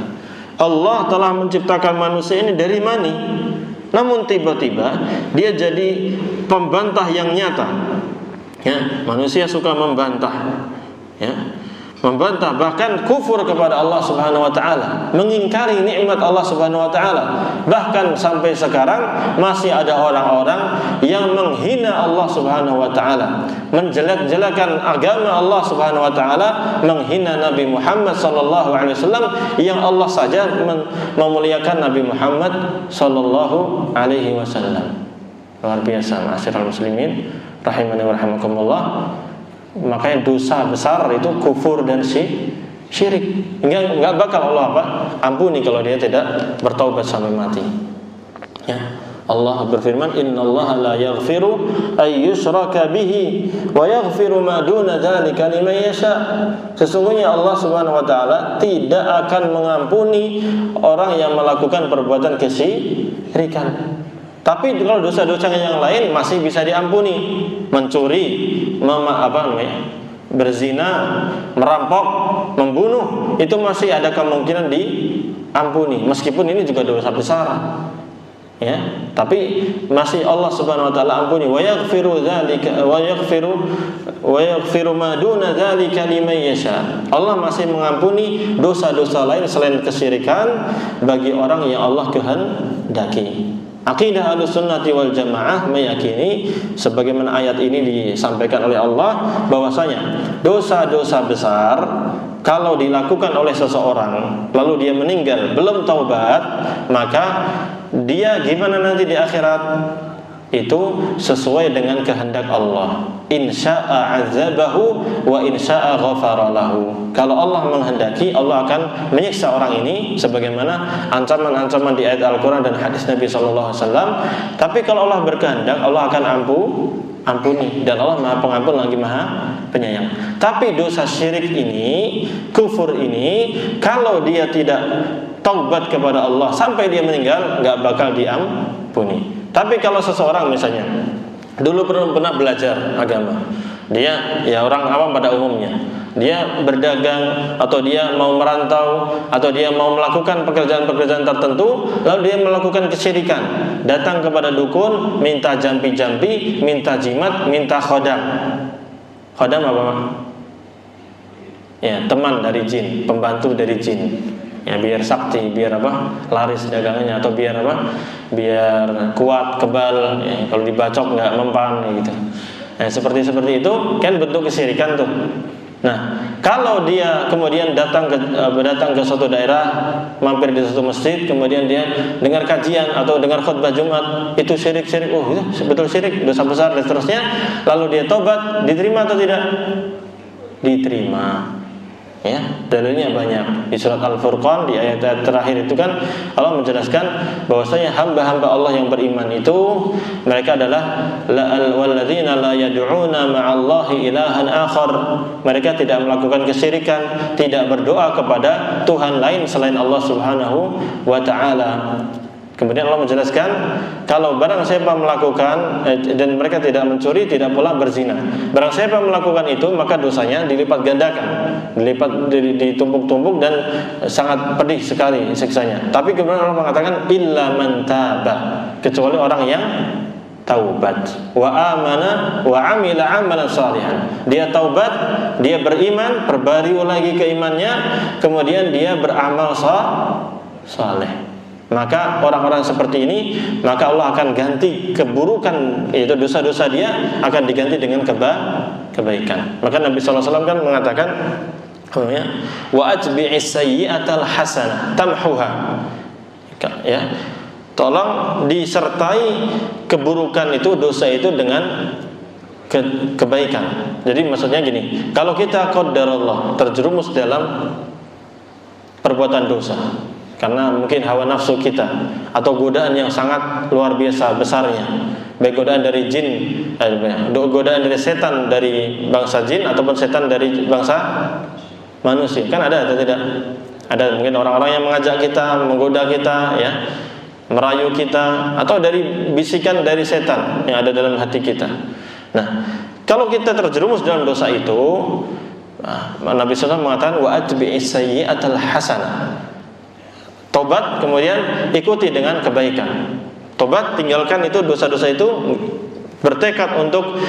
Allah telah menciptakan manusia ini dari mani, namun tiba-tiba dia jadi pembantah yang nyata. Ya, manusia suka membantah. Ya, membantah, bahkan kufur kepada Allah Subhanahu wa taala, mengingkari nikmat Allah Subhanahu wa taala. Bahkan sampai sekarang masih ada orang-orang yang menghina Allah Subhanahu wa taala, menjelek-jelekan agama Allah Subhanahu wa taala, menghina Nabi Muhammad sallallahu alaihi wasallam yang Allah saja memuliakan Nabi Muhammad sallallahu alaihi wasallam. Luar biasa, ma'asyiral muslimin rahimani wa rahimakumullah. Makanya dosa besar itu kufur dan syirik. Enggak bakal Allah ampuni kalau dia tidak bertaubat sampai mati. Ya. Allah berfirman, innallaha la yaghfiru ay yushraka bihi wa yaghfiru ma duna dzalika liman yasha. Sesungguhnya Allah Subhanahu wa taala tidak akan mengampuni orang yang melakukan perbuatan kesyirikan. Tapi kalau dosa-dosa yang lain masih bisa diampuni. Mencuri, berzina, merampok, membunuh, itu masih ada kemungkinan diampuni. Meskipun ini juga dosa besar. Ya, tapi masih Allah Subhanahu wa taala ampuni. Wa yaghfiru dzalika wa yaghfiru ma duna dzalika liman yasha. Allah masih mengampuni dosa-dosa lain selain kesyirikan bagi orang yang Allah kehendaki. Aqidah Ahlussunnati wal Jamaah meyakini sebagaimana ayat ini disampaikan oleh Allah bahwasanya dosa-dosa besar kalau dilakukan oleh seseorang lalu dia meninggal belum taubat, maka dia gimana nanti di akhirat? Itu sesuai dengan kehendak Allah. Insya'a azabahu wa insya'a ghafara lahu. Kalau Allah menghendaki, Allah akan menyiksa orang ini sebagaimana ancaman-ancaman di ayat Al-Qur'an dan hadis Nabi sallallahu alaihi wasallam. Tapi kalau Allah berkehendak, Allah akan ampuni, dan Allah Maha Pengampun lagi Maha Penyayang. Tapi dosa syirik ini, kufur ini, kalau dia tidak taubat kepada Allah sampai dia meninggal, enggak bakal diampuni. Tapi kalau seseorang misalnya dulu pernah belajar agama, dia ya orang awam pada umumnya, dia berdagang atau dia mau merantau atau dia mau melakukan pekerjaan-pekerjaan tertentu, lalu dia melakukan kesyirikan, datang kepada dukun, minta jampi-jampi, minta jimat, minta khodam. Khodam apa? Ya, teman dari jin, pembantu dari jin. Ya, biar sakti, biar apa? Laris dagangannya, atau biar apa? Biar kuat, kebal, ya, kalau dibacok nggak mempan gitu. Nah, seperti itu kan bentuk kesyirikan tuh. Nah, kalau dia kemudian datang ke suatu daerah, mampir di suatu masjid, kemudian dia dengar kajian atau dengar khutbah Jumat, itu syirik, oh itu betul syirik, dosa besar dan seterusnya, lalu dia tobat, diterima atau tidak? Diterima. Ya, dalilnya banyak. Di surat Al-Furqan di ayat terakhir itu kan Allah menjelaskan bahwasanya hamba-hamba Allah yang beriman itu mereka adalah walladzina la yad'una ma'allahi ilahan akhar. Mereka tidak melakukan kesyirikan, tidak berdoa kepada Tuhan lain selain Allah Subhanahu wa taala. Kemudian Allah menjelaskan kalau barang siapa melakukan dan mereka tidak mencuri, tidak pula berzina. Barang siapa melakukan itu maka dosanya dilipat gandakan, ditumpuk-tumpuk dan sangat pedih sekali siksanya. Tapi kemudian Allah mengatakan illa man taba, kecuali orang yang taubat, wa amana wa amila amalan salihan. Dia taubat, dia beriman, perbarui lagi keimannya, kemudian dia beramal saleh. Maka orang-orang seperti ini, maka Allah akan ganti keburukan, yaitu dosa-dosa dia akan diganti dengan kebaikan. Maka Nabi SAW kan mengatakan, wa atbi'is sayyi'atal hasanah tamhuha. Ya, tolong disertai keburukan itu, dosa itu dengan kebaikan. Jadi maksudnya gini, kalau kita qadarullah terjerumus dalam perbuatan dosa karena mungkin hawa nafsu kita atau godaan yang sangat luar biasa besarnya, baik godaan dari jin, godaan dari setan dari bangsa jin ataupun setan dari bangsa manusia, kan ada atau tidak? Ada mungkin orang-orang yang mengajak kita, menggoda kita, ya, merayu kita, atau dari bisikan dari setan yang ada dalam hati kita. Nah, kalau kita terjerumus dalam dosa itu, Nabi SAW mengatakan wa atbi'is sayyi'atal hasanah. Tobat kemudian ikuti dengan kebaikan. Tobat, tinggalkan itu dosa-dosa itu, bertekad untuk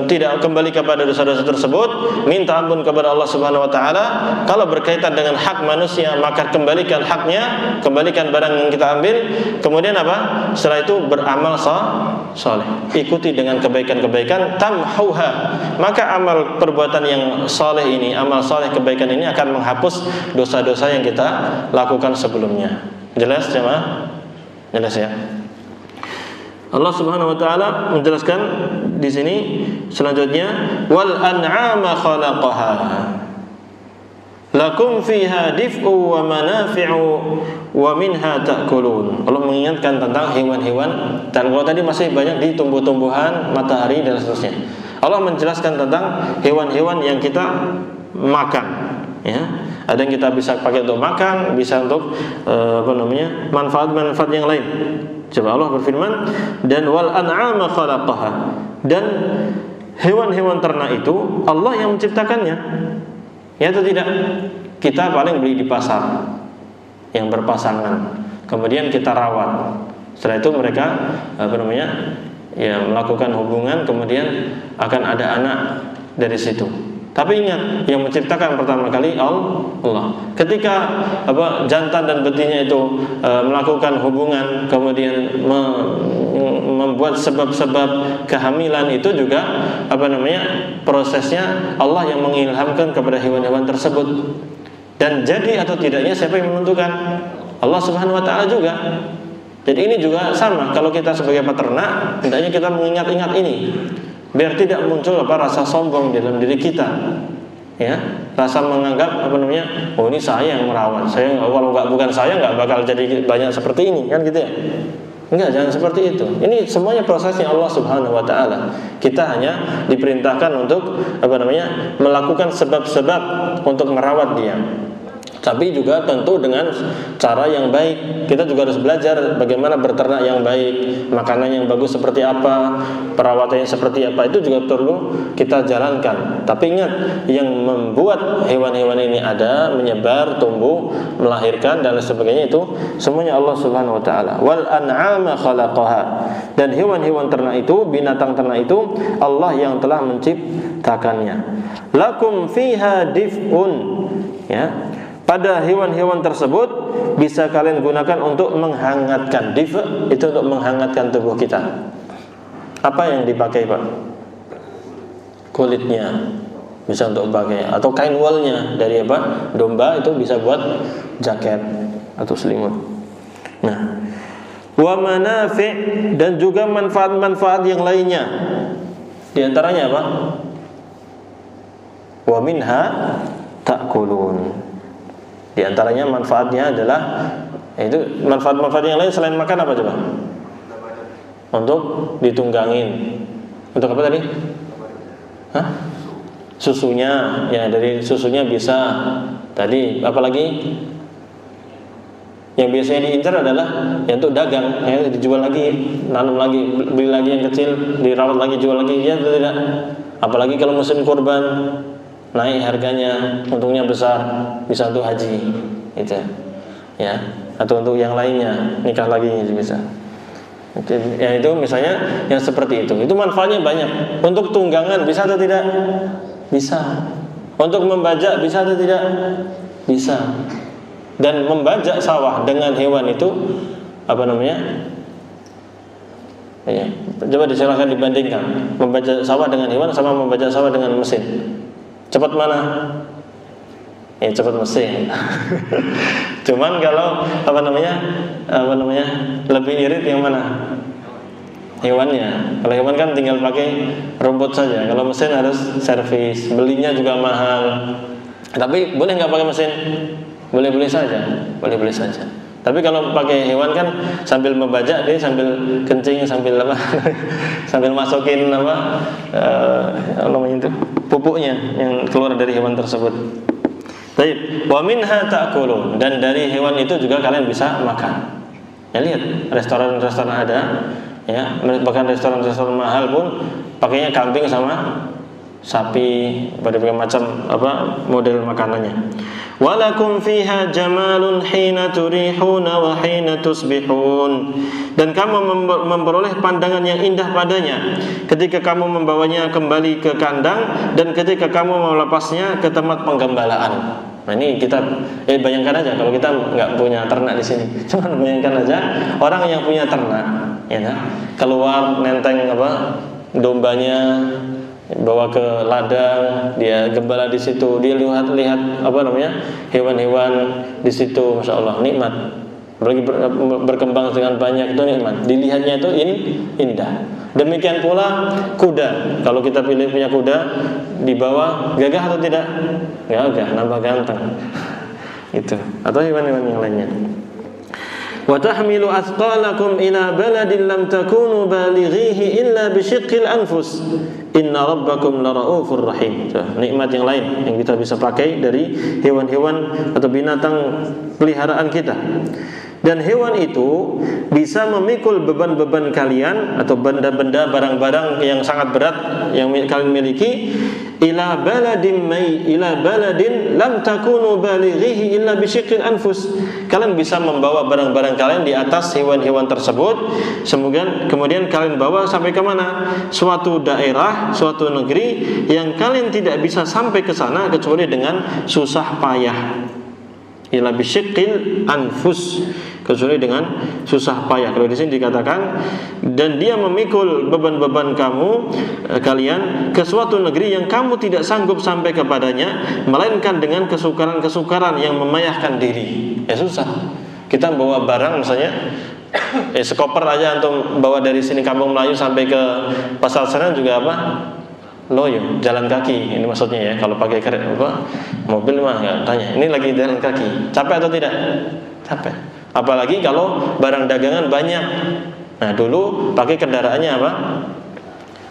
tidak kembali kepada dosa-dosa tersebut, minta ampun kepada Allah Subhanahu wa taala. Kalau berkaitan dengan hak manusia, maka kembalikan haknya, kembalikan barang yang kita ambil. Kemudian apa? Setelah itu beramal saleh. Ikuti dengan kebaikan-kebaikan, tamhuha. Maka amal perbuatan yang saleh ini, amal saleh kebaikan ini akan menghapus dosa-dosa yang kita lakukan sebelumnya. Jelas jemaah? Jelas ya? Allah Subhanahu wa taala menjelaskan di sini selanjutnya wal an'ama khalaqaha lakum fiha dif'u wa manafi'u wa minha ta'kulun. Allah mengingatkan tentang hewan-hewan, dan kalau tadi masih banyak di tumbuh-tumbuhan, matahari dan seterusnya. Allah menjelaskan tentang hewan-hewan yang kita makan, ya. Ada yang kita bisa pakai untuk makan, bisa untuk manfaat-manfaat yang lain. Coba Allah berfirman, dan wal an'ama khalaqaha, dan hewan-hewan ternak itu Allah yang menciptakannya. Ya atau tidak? Kita paling beli di pasar yang berpasangan, kemudian kita rawat. Setelah itu mereka melakukan hubungan, kemudian akan ada anak dari situ. Tapi ingat, yang menciptakan pertama kali Allah. Ketika jantan dan betina itu melakukan hubungan, kemudian membuat sebab-sebab kehamilan, itu juga prosesnya Allah yang mengilhamkan kepada hewan-hewan tersebut. Dan jadi atau tidaknya siapa yang menentukan? Allah Subhanahu wa taala juga. Jadi ini juga sama, kalau kita sebagai peternak, hendaknya kita mengingat-ingat ini, biar tidak muncul rasa sombong dalam diri kita, ya, rasa menganggap oh ini saya yang merawat, saya kalau bukan saya nggak bakal jadi banyak seperti ini, kan gitu ya. Enggak, jangan seperti itu. Ini semuanya prosesnya Allah Subhanahu wa taala. Kita hanya diperintahkan untuk melakukan sebab-sebab untuk merawat dia. Tapi juga tentu dengan cara yang baik. Kita juga harus belajar bagaimana berternak yang baik, makanan yang bagus seperti apa, perawatannya seperti apa, itu juga perlu kita jalankan. Tapi ingat, yang membuat hewan-hewan ini ada, menyebar, tumbuh, melahirkan dan sebagainya, itu semuanya Allah Subhanahu wa taala. Wal an'ama khalaqaha. Dan hewan-hewan ternak itu, binatang ternak itu Allah yang telah menciptakannya. Lakum fiha dif'un, ya. Pada hewan-hewan tersebut bisa kalian gunakan untuk menghangatkan. Dif' itu untuk menghangatkan tubuh kita. Apa yang dipakai, Pak? Kulitnya bisa untuk pakai, atau kain wolnya dari domba, itu bisa buat jaket atau selimut. Nah, wa manafi', dan juga manfaat-manfaat yang lainnya. Di antaranya apa? Wa minha ta'kulun. Di antaranya manfaatnya adalah itu manfaat-manfaat yang lain selain makan apa coba? Untuk ditunggangin. Untuk apa tadi? Hah? Susunya, ya, dari susunya bisa. Tadi apalagi? Yang biasanya diincar adalah yang untuk dagang, ya, dijual lagi, nanam lagi, beli lagi yang kecil, dirawat lagi, jual lagi, ya tidak. Apalagi kalau musim kurban, naik harganya, untungnya besar, bisa untuk haji, itu, ya, atau untuk yang lainnya, nikah lagi bisa. Ya, itu misalnya yang seperti itu manfaatnya banyak. Untuk tunggangan bisa atau tidak? Bisa. Untuk membajak bisa atau tidak? Bisa. Dan membajak sawah dengan hewan itu ya, coba disilahkan dibandingkan membajak sawah dengan hewan sama membajak sawah dengan mesin. Cepat mana? Ya, cepat mesin. Cuman kalau lebih irit yang mana? Hewannya. Kalau hewan kan tinggal pakai rumput saja. Kalau mesin harus servis, belinya juga mahal. Tapi boleh nggak pakai mesin? Boleh-boleh saja. Boleh-boleh saja. Tapi kalau pakai hewan kan sambil membajak, dia sambil kencing, sambil sambil masukin itu pupuknya yang keluar dari hewan tersebut. Baik, wa minha ta'kulun, dan dari hewan itu juga kalian bisa makan. Ya, lihat restoran-restoran ada, ya, bahkan restoran-restoran mahal pun pakainya kambing sama sapi, berbagai macam model makanannya. Walakum fiha jamalun hina turihuna wa hina tusbihun, dan kamu memperoleh pandangan yang indah padanya ketika kamu membawanya kembali ke kandang dan ketika kamu melepasnya ke tempat penggembalaan. Nah, ini kita bayangkan aja kalau kita nggak punya ternak di sini. Cuman bayangkan aja orang yang punya ternak, ya, keluar nenteng dombanya, bawa ke ladang, dia gembala di situ, dia lihat hewan-hewan di situ, masya Allah, nikmat. Apalagi berkembang dengan banyak, itu nikmat. Dilihatnya itu indah. Demikian pula kuda. Kalau kita punya kuda, dibawa gagah atau tidak? Gagah, nambah ganteng. Itu. Atau hewan-hewan yang lainnya. Wa tahmilu athqalakum ila baladin lam takunu balighihi illa bisyiqqil anfus. Inna rabbakum laraufur rahim. Nikmat yang lain yang kita bisa pakai dari hewan-hewan atau binatang peliharaan kita. Dan hewan itu bisa memikul beban-beban kalian atau benda-benda, barang-barang yang sangat berat yang kalian miliki, ila baladin lam takunu balighihi illa bisyiqqil anfus. Kalian bisa membawa barang-barang kalian di atas hewan-hewan tersebut, kemudian kalian bawa sampai ke mana? Suatu daerah, suatu negeri yang kalian tidak bisa sampai ke sana kecuali dengan susah payah. Ila bisyiqqil anfus, kecuali dengan susah payah. Kalau di sini dikatakan dan dia memikul beban-beban kalian ke suatu negeri yang kamu tidak sanggup sampai kepadanya, melainkan dengan kesukaran-kesukaran yang memayahkan diri. Ya susah. Kita bawa barang misalnya sekoper aja untuk bawa dari sini Kampung Melayu sampai ke Pasar Senen juga apa? Loyo, jalan kaki. Ini maksudnya ya. Kalau pakai mobil mah nggak tanya. Ini lagi jalan kaki. Capek atau tidak? Capek. Apalagi kalau barang dagangan banyak. Nah dulu pakai kendaraannya apa?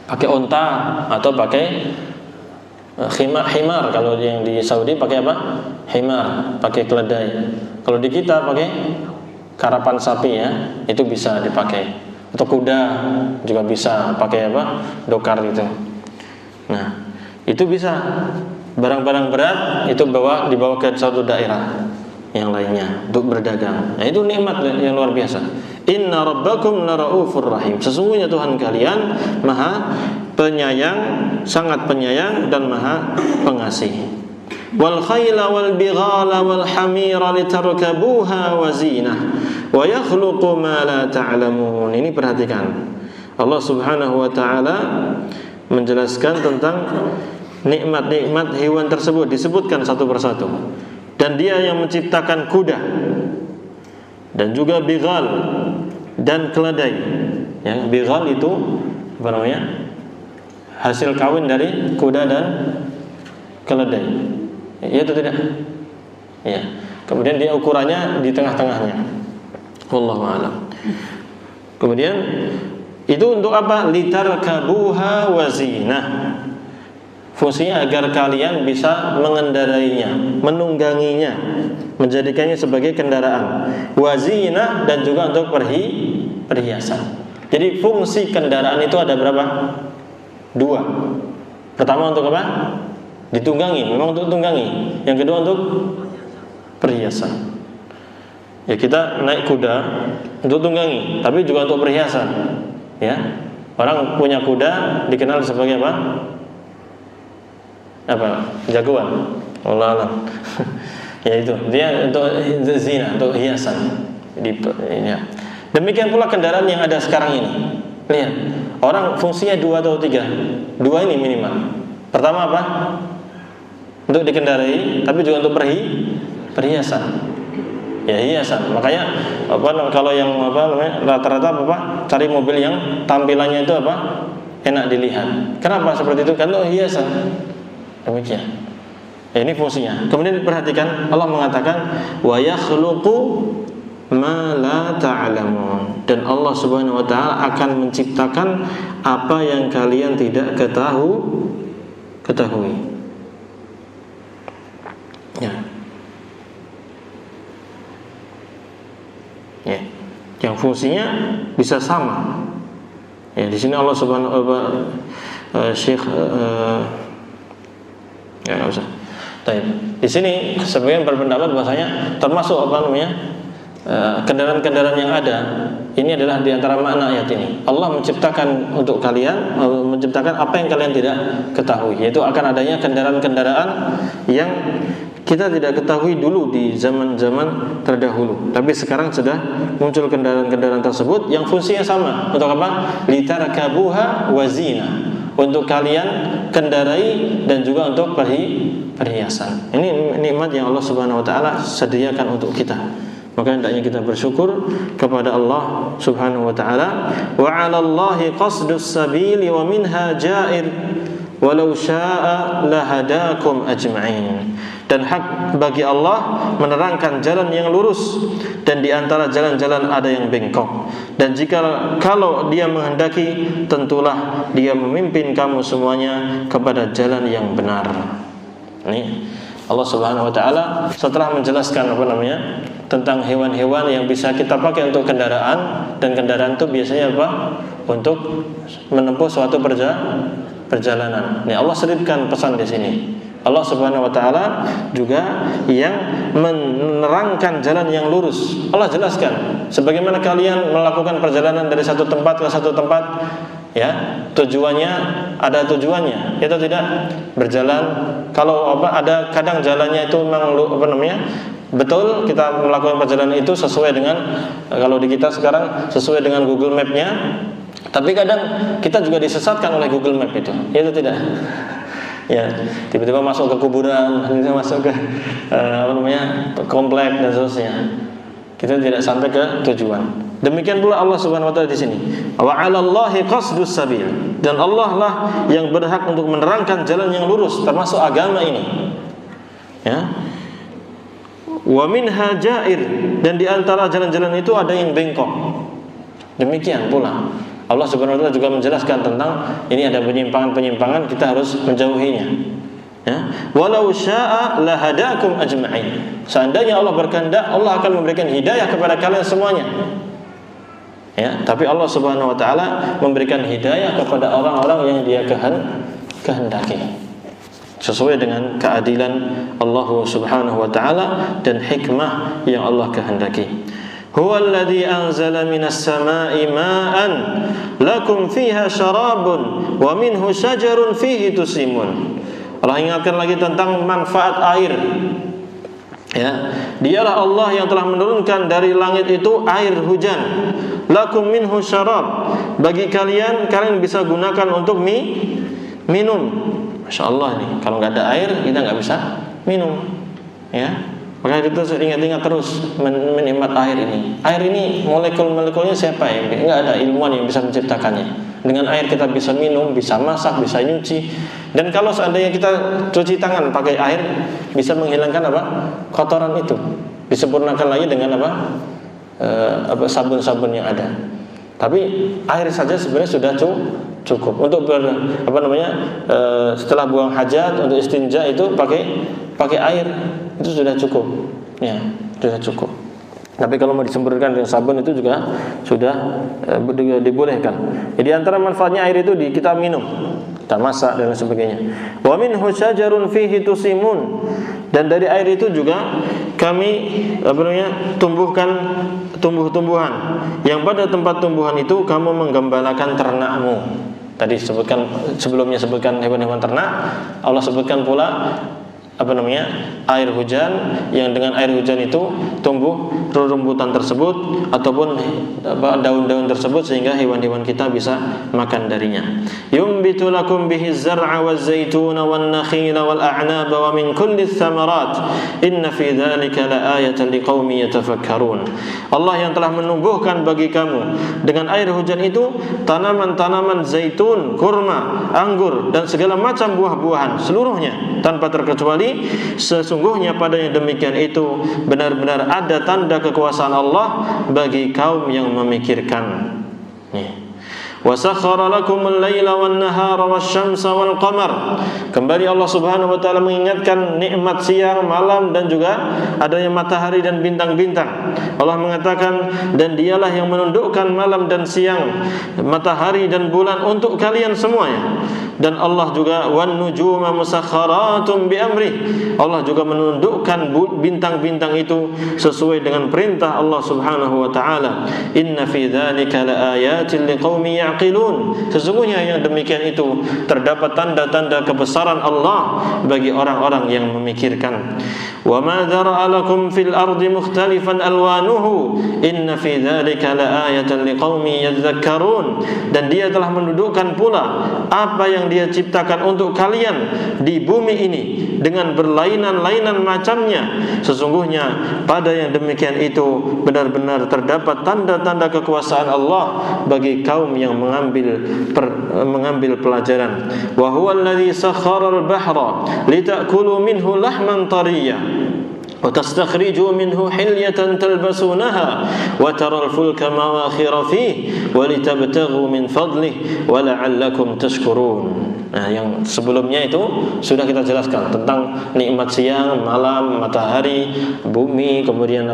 Pakai onta atau pakai himar. Kalau yang di Saudi pakai apa? Himar, pakai keledai. Kalau di kita pakai karapan sapi ya, itu bisa dipakai. Atau kuda juga bisa pakai apa? Dokar gitu. Nah itu bisa. Barang-barang berat itu dibawa ke suatu daerah yang lainnya untuk berdagang. Nah itu nikmat yang luar biasa. Inna rabbakum laraufur rahim. Sesungguhnya Tuhan kalian maha penyayang, sangat penyayang dan maha pengasih. Wal khayla wal bighala wal hamira litarkabuha wa zinah wa yakhluqu ma la ta'lamun. Ini perhatikan. Allah Subhanahu wa taala menjelaskan tentang nikmat-nikmat hewan tersebut, disebutkan satu persatu. Dan dia yang menciptakan kuda dan juga bighal dan keledai. Ya, bighal itu apa namanya? Hasil kawin dari kuda dan keledai. Iya atau tidak? Ya. Kemudian dia ukurannya di tengah-tengahnya. Wallahu a'lam. Kemudian itu untuk apa? Litarkabuha wa zinah. Fungsinya agar kalian bisa mengendarainya, menungganginya, menjadikannya sebagai kendaraan. Wazinah dan juga untuk perhiasan. Jadi fungsi kendaraan itu ada berapa? 2. Pertama untuk apa? Ditunggangi, memang untuk tunggangi. Yang kedua untuk perhiasan. Ya kita naik kuda untuk tunggangi, tapi juga untuk perhiasan. Ya, orang punya kuda dikenal sebagai apa? Jagoan. Allah alam. Ya itu dia untuk zina, untuk hiasan. Ya. Demikian pula kendaraan yang ada sekarang ini. Lihat, orang fungsinya 2 atau 3. 2 ini minimal. Pertama apa? Untuk dikendarai, tapi juga untuk perhiasan. Ya hiasan. Makanya kalau yang rata-rata cari mobil yang tampilannya itu enak dilihat. Kenapa seperti itu? Karena hiasan. Demikian. Ya, ini fungsinya. Kemudian diperhatikan Allah mengatakan wa yakhluqu ma la ta'lamun. Dan Allah Subhanahu wa taala akan menciptakan apa yang kalian tidak ketahui. Ya. Ya. Yang fungsinya bisa sama. Ya, di sini Allah Subhanahu wa taala Syekh ya enggak usah. Baik. Di sini sebagian berpendapat bahwasanya termasuk kendaraan-kendaraan yang ada ini adalah di antara makna ayat ini. Allah menciptakan untuk kalian, menciptakan apa yang kalian tidak ketahui, yaitu akan adanya kendaraan-kendaraan yang kita tidak ketahui dulu di zaman-zaman terdahulu. Tapi sekarang sudah muncul kendaraan-kendaraan tersebut yang fungsinya sama. Untuk apa? Litarkabuha wa zina. Untuk kalian kendarai dan juga untuk perhiasan. Ini nikmat yang Allah Subhanahu wa taala sediakan untuk kita. Maka hendaknya kita bersyukur kepada Allah Subhanahu wa taala. Wa 'alallahi qasdus sabili wa minha ja'ir walau syaa lahadakum ajma'in. Dan hak bagi Allah menerangkan jalan yang lurus, dan di antara jalan-jalan ada yang bengkok. Dan kalau Dia menghendaki, tentulah Dia memimpin kamu semuanya kepada jalan yang benar. Ini Allah Subhanahu wa taala setelah menjelaskan tentang hewan-hewan yang bisa kita pakai untuk kendaraan, dan kendaraan itu biasanya untuk menempuh suatu perjalanan. Nih Allah selipkan pesan di sini. Allah Subhanahu wa taala juga yang menerangkan jalan yang lurus. Allah jelaskan, sebagaimana kalian melakukan perjalanan dari satu tempat ke satu tempat, ya, tujuannya ada tujuannya. Itu tidak berjalan kalau ada kadang jalannya itu memang betul kita melakukan perjalanan itu sesuai dengan, kalau di kita sekarang sesuai dengan Google Map-nya. Tapi kadang kita juga disesatkan oleh Google Map itu tidak. Ya, tiba-tiba masuk ke kuburan, masuk ke komplek dan seterusnya. Kita tidak sampai ke tujuan. Demikian pula Allah Subhanahu wa taala di sini. Wa 'alallahi qasdus sabil. Dan Allah lah yang berhak untuk menerangkan jalan yang lurus termasuk agama ini. Ya. Wa minha ja'ir, dan di antara jalan-jalan itu ada yang bengkok. Demikian pula Allah Subhanahu wa taala juga menjelaskan tentang ini ada penyimpangan-penyimpangan, kita harus menjauhinya. Ya, walau syaa lahadakum ajma'in. Seandainya Allah berkehendak, Allah akan memberikan hidayah kepada kalian semuanya. Ya, tapi Allah Subhanahu wa taala memberikan hidayah kepada orang-orang yang Dia kehendaki. Sesuai dengan keadilan Allah Subhanahu wa taala dan hikmah yang Allah kehendaki. Huwa alladhi anzala minas sama'i ma'an lakum fiha syarabun wa minhu syajarun fihi tusimun. Allah ingatkan lagi tentang manfaat air. Ya, Dialah Allah yang telah menurunkan dari langit itu air hujan. Lakum minhu syarab. Bagi kalian bisa gunakan untuk minum. Masya Allah nih, kalau nggak ada air kita nggak bisa minum. Ya. Maka kita ingat-ingat terus menikmat air ini. Air ini molekul-molekulnya siapa ya? Enggak ada ilmuwan yang bisa menciptakannya. Dengan air kita bisa minum, bisa masak, bisa nyuci. Dan kalau seandainya kita cuci tangan pakai air, bisa menghilangkan kotoran itu. Disempurnakan lagi dengan sabun-sabun yang ada. Tapi air saja sebenarnya sudah cukup untuk setelah buang hajat, untuk istinja itu pakai air itu sudah cukup. Ya, sudah cukup. Tapi kalau mau disempurnakan dengan sabun itu juga sudah dibolehkan. Jadi antara manfaatnya air itu kita minum, kita masak dan sebagainya. Wa minhu syajarun fihi tusimun. Dan dari air itu juga kami tumbuhkan tumbuh-tumbuhan yang pada tempat tumbuhan itu kamu menggembalakan ternakmu. Tadi sebelumnya sebutkan hewan-hewan ternak, Allah sebutkan pula air hujan, yang dengan air hujan itu tumbuh rumputan tersebut ataupun daun-daun tersebut sehingga hewan-hewan kita bisa makan darinya. Yumbitu lakum bihi az-zar'a waz-zaituna wan-nakhila wal-a'naba wa min kulli ats-tsamarat inna fi dzalika laayatan liqaumin yatafakkarun. Allah yang telah menumbuhkan bagi kamu dengan air hujan itu tanaman-tanaman zaitun, kurma, anggur dan segala macam buah-buahan seluruhnya tanpa terkecuali. Sesungguhnya pada yang demikian itu benar-benar ada tanda kekuasaan Allah bagi kaum yang memikirkan. Wa sakhkhara lakum al-laila wan-nahara wasyamsa wal-qamar. Kembali Allah Subhanahu wa taala mengingatkan nikmat siang, malam dan juga adanya matahari dan bintang-bintang. Allah mengatakan, dan Dialah yang menundukkan malam dan siang, matahari dan bulan untuk kalian semuanya. Dan Allah juga wan-nujuma musakhkharatun bi amrih. Allah juga menundukkan bintang-bintang itu sesuai dengan perintah Allah Subhanahu wa taala. Inna fi dzalika laayatin liqaumin ya'qilun. Sesungguhnya yang demikian itu terdapat tanda-tanda kebesaran Allah bagi orang-orang yang memikirkan. Wa ma dzara'a lakum fil ardi mukhtalifan alwanuhu inna fi dzalika laayatan liqaumin yadhakkarun. Dan Dia telah menundukkan pula apa yang Dia ciptakan untuk kalian di bumi ini dengan berlainan-lainan macamnya. Sesungguhnya pada yang demikian itu benar-benar terdapat tanda-tanda kekuasaan Allah bagi kaum yang mengambil pelajaran. Wa huwa alladhi sakhkhara al-bahra litakulu minhu lahman tariyya وتستخرجوا منه حلية تلبسونها وترى الفلك مواخر فيه ولتبتغوا من فضله ولعلكم تشكرون. Nah, yang sebelumnya itu sudah kita jelaskan tentang nikmat siang, malam, matahari, bumi, kemudian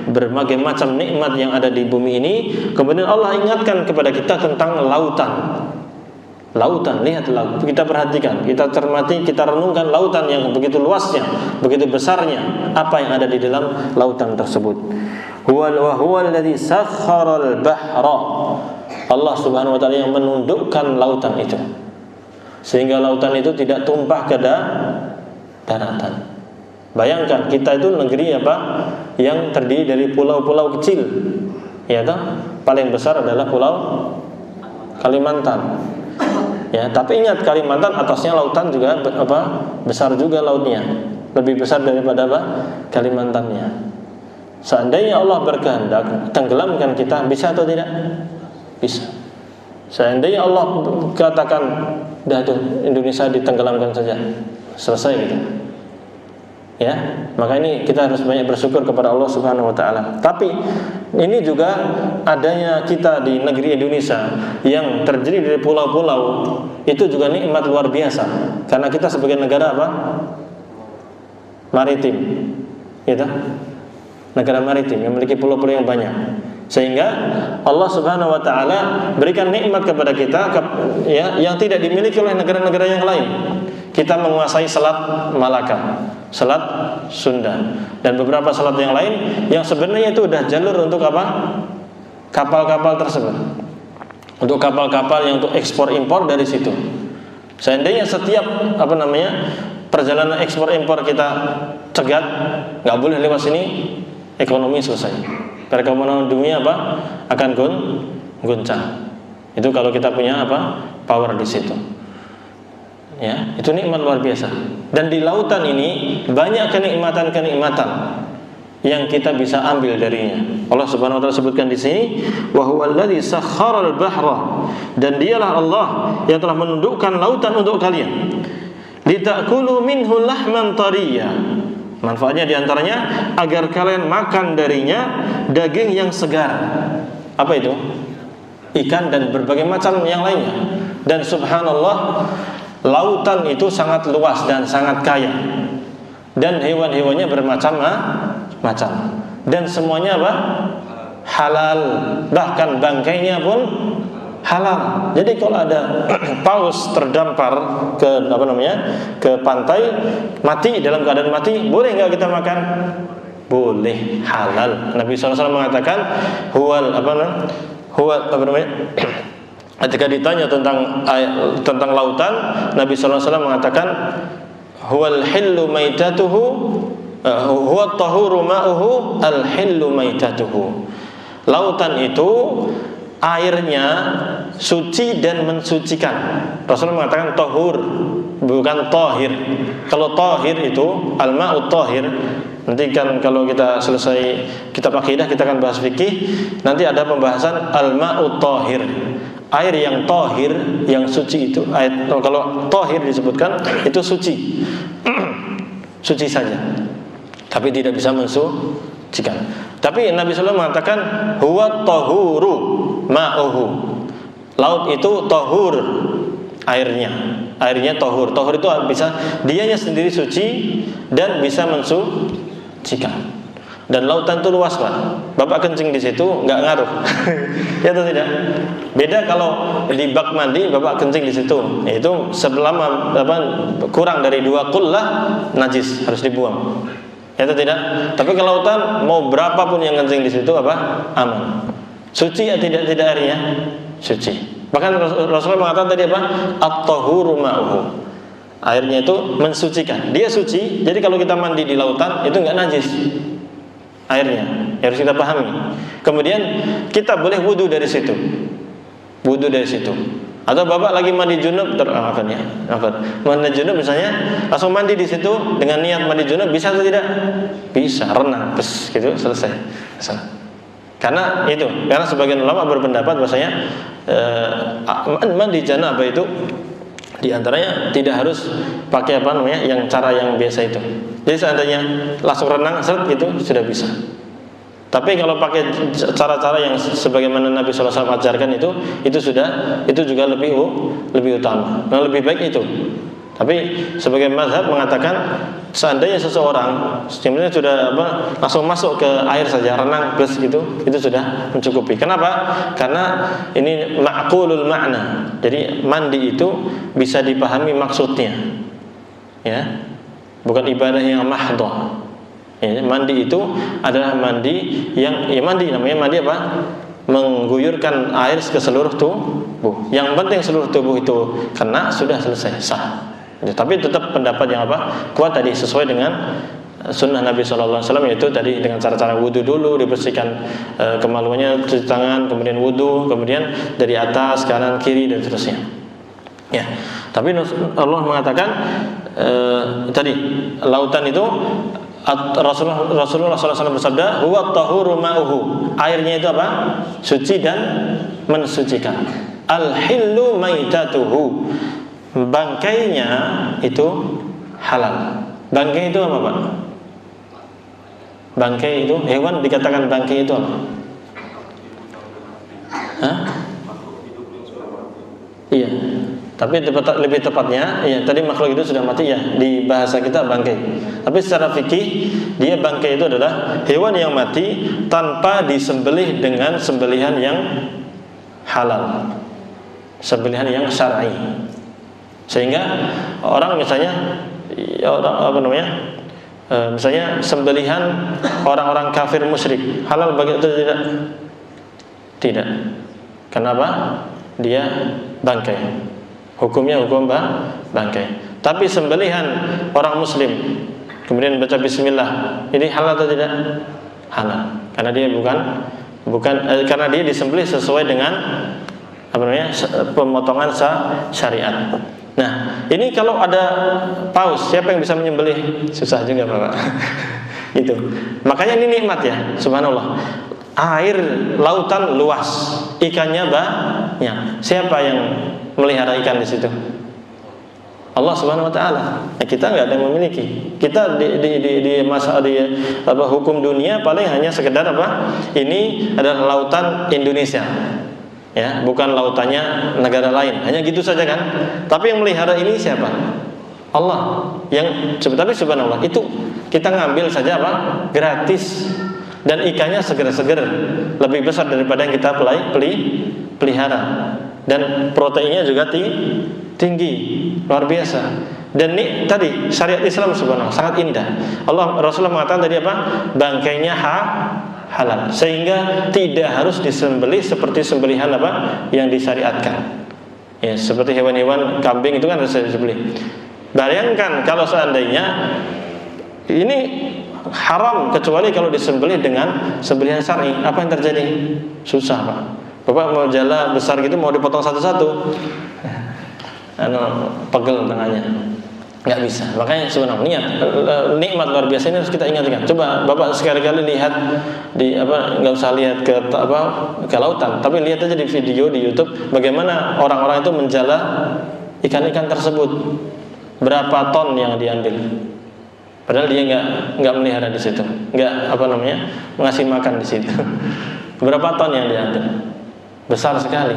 berbagai macam nikmat yang ada di bumi ini. Kemudian Allah ingatkan kepada kita tentang lautan. Lautan, lihatlah, kita perhatikan, kita cermati, kita renungkan lautan yang begitu luasnya, begitu besarnya, apa yang ada di dalam lautan tersebut. Huwal ladzi sakharal bahra. Allah Subhanahu wa taala yang menundukkan lautan itu, sehingga lautan itu tidak tumpah ke daratan. Bayangkan kita itu negeri apa? Yang terdiri dari pulau-pulau kecil. Ya toh? Paling besar adalah Pulau Kalimantan. Ya, tapi ingat Kalimantan atasnya lautan juga apa? Besar juga lautnya. Lebih besar daripada apa? Kalimantannya. Seandainya Allah berkehendak tenggelamkan kita, bisa atau tidak? Bisa. Seandainya Allah katakan dah tuh Indonesia ditenggelamkan saja, selesai gitu. Ya, maka ini kita harus banyak bersyukur kepada Allah Subhanahu wa taala. Tapi ini juga adanya kita di negeri Indonesia yang terdiri dari pulau-pulau, itu juga nikmat luar biasa. Karena kita sebagai negara apa? Maritim. Gitu. Negara maritim yang memiliki pulau-pulau yang banyak. Sehingga Allah Subhanahu wa taala berikan nikmat kepada kita ya, yang tidak dimiliki oleh negara-negara yang lain. Kita menguasai Selat Malaka, Selat Sunda, dan beberapa selat yang lain yang sebenarnya itu udah jalur untuk apa? Kapal-kapal tersebut. Untuk kapal-kapal yang untuk ekspor impor dari situ. Seandainya setiap perjalanan ekspor impor kita cegat, nggak boleh lewat sini, ekonomi selesai. Perekonomian dunia apa? Akan goncang. Itu kalau kita punya apa? Power di situ. Ya, itu nikmat luar biasa. Dan di lautan ini banyak kenikmatan-kenikmatan yang kita bisa ambil darinya. Allah Subhanahu wa taala sebutkan di sini, wa huwal ladzi sakharal bahra, dan dialah Allah yang telah menundukkan lautan untuk kalian. Litakulu minhu lahman tariya. Manfaatnya diantaranya agar kalian makan darinya daging yang segar. Apa itu? Ikan dan berbagai macam yang lainnya. Dan subhanallah, lautan itu sangat luas dan sangat kaya. Dan hewan-hewannya bermacam-macam. Dan semuanya apa? Halal. Bahkan bangkainya pun halal. Jadi kalau ada paus terdampar ke pantai, mati, dalam keadaan mati, boleh nggak kita makan? Boleh, halal. Nabi SAW mengatakan ketika ditanya tentang lautan, Nabi SAW mengatakan huwal hillu maitatuhu huwa tahuru ma'uhu al hillu maitatuhu. Lautan itu airnya suci dan mensucikan. Rasulullah mengatakan tahur, bukan tahir. Kalau tahir itu al-ma'ut tahir. Nanti kan kalau kita selesai kitab akidah kita akan bahas fikih. Nanti ada pembahasan al-ma'ut tahir. Air yang tahir, yang suci itu. Kalau tahir disebutkan itu suci. Suci saja. Tapi tidak bisa mensucikan. Tapi Nabi SAW mengatakan huwa tahuru ma'uhu. Laut itu tahur airnya. Airnya tahur. Tahur itu bisa dianya sendiri suci dan bisa mensucikan. Dan lautan itu luas, Pak. Bapak kencing di situ nggak ngaruh. Ya atau tidak? Beda kalau di bak mandi Bapak kencing di situ. Itu selama kurang dari 2 qullah najis, harus dibuang. Ya atau tidak? Tapi kalau lautan mau berapapun yang kencing di situ aman. Suci ya tidak airnya? Suci. Bahkan Rasulullah mengatakan tadi at-tahuru ma'uhu. Airnya itu mensucikan. Dia suci. Jadi kalau kita mandi di lautan itu enggak najis airnya. Harus kita pahami. Kemudian kita boleh wudu dari situ. Wudu dari situ. Atau Bapak lagi mandi junub, mandi junub misalnya, langsung mandi di situ dengan niat mandi junub, bisa atau tidak? Bisa, renang, gitu, selesai. Karena sebagian ulama berpendapat bahwasanya mandi janabah itu diantaranya tidak harus pakai yang cara yang biasa itu. Jadi seandainya langsung renang gitu sudah bisa. Tapi kalau pakai cara-cara yang sebagaimana Nabi SAW ajarkan itu juga lebih utama. Nah, lebih baik itu. Tapi sebagai mazhab mengatakan seandainya seseorang sebenarnya sudah langsung masuk ke air saja, renang plus gitu, itu sudah mencukupi. Kenapa? Karena ini ma'qulul makna. Jadi mandi itu bisa dipahami maksudnya, ya, bukan ibadah yang mahdhah. Ya, mandi itu adalah mandi yang mandi namanya mandi apa? Mengguyurkan air ke seluruh tubuh. Yang penting seluruh tubuh itu kena, sudah selesai, sah. Ya, tapi tetap pendapat yang kuat tadi sesuai dengan sunnah Nabi SAW, yaitu tadi dengan cara-cara wudu dulu, dibersihkan kemaluannya, cuci tangan, kemudian wudu, kemudian dari atas, kanan, kiri dan seterusnya. Ya, tapi Allah mengatakan tadi lautan itu Rasulullah SAW bersabda, huwa tahuru ma'uhu, airnya itu apa? Suci dan mensucikan. Al-hillu maitatuhu, bangkainya itu halal. Bangkai itu apa, Pak? Bangkai itu hewan dikatakan bangkai itu apa? Hah? Iya. Tapi lebih tepatnya, ya tadi makhluk itu sudah mati ya, di bahasa kita bangkai. Tapi secara fikih dia bangkai itu adalah hewan yang mati tanpa disembelih dengan sembelihan yang halal, sembelihan yang syar'i. Sehingga orang misalnya misalnya sembelihan orang-orang kafir musyrik halal bagi itu tidak? Tidak. Kenapa? Dia bangkai. Hukumnya hukum bangkai. Tapi sembelihan orang muslim kemudian baca bismillah, ini halal atau tidak? Halal. Karena dia karena dia disembelih sesuai dengan pemotongan syariat. Nah, ini kalau ada paus, siapa yang bisa menyembelih? Susah juga, Bapak. Itu. Makanya ini nikmat ya, subhanallah. Air lautan luas, ikannya banyak. Siapa yang melihara ikan di situ? Allah Subhanahu wa taala. Kita enggak ada yang memiliki. Kita di masa hukum dunia paling hanya sekedar ini adalah lautan Indonesia. Ya, bukan lautannya negara lain. Hanya gitu saja kan? Tapi yang melihara ini siapa? Allah. Tapi subhanallah, itu kita ngambil saja gratis. Dan ikannya seger-seger, lebih besar daripada yang kita pelihara. Dan proteinnya juga tinggi, luar biasa. Dan ini tadi syariat Islam subhanallah sangat indah. Rasulullah mengatakan tadi bangkainya halal, sehingga tidak harus disembelih seperti sembelihan yang disyariatkan. Ya, seperti hewan-hewan kambing itu kan harus disembelih. Bayangkan kalau seandainya ini haram kecuali kalau disembelih dengan sembelihan syar'i, apa yang terjadi? Susah, Pak. Bapak mau jala besar gitu mau dipotong satu-satu, pegel tangannya, nggak bisa. Makanya sebenarnya nikmat luar biasa ini harus kita ingatkan. Coba Bapak sekali-kali lihat nggak usah lihat ke lautan, tapi lihat aja di video di YouTube bagaimana orang-orang itu menjala ikan-ikan tersebut, berapa ton yang diambil. Padahal dia nggak melihara di situ, nggak mengasih makan di situ. Berapa ton yang diambil? Besar sekali,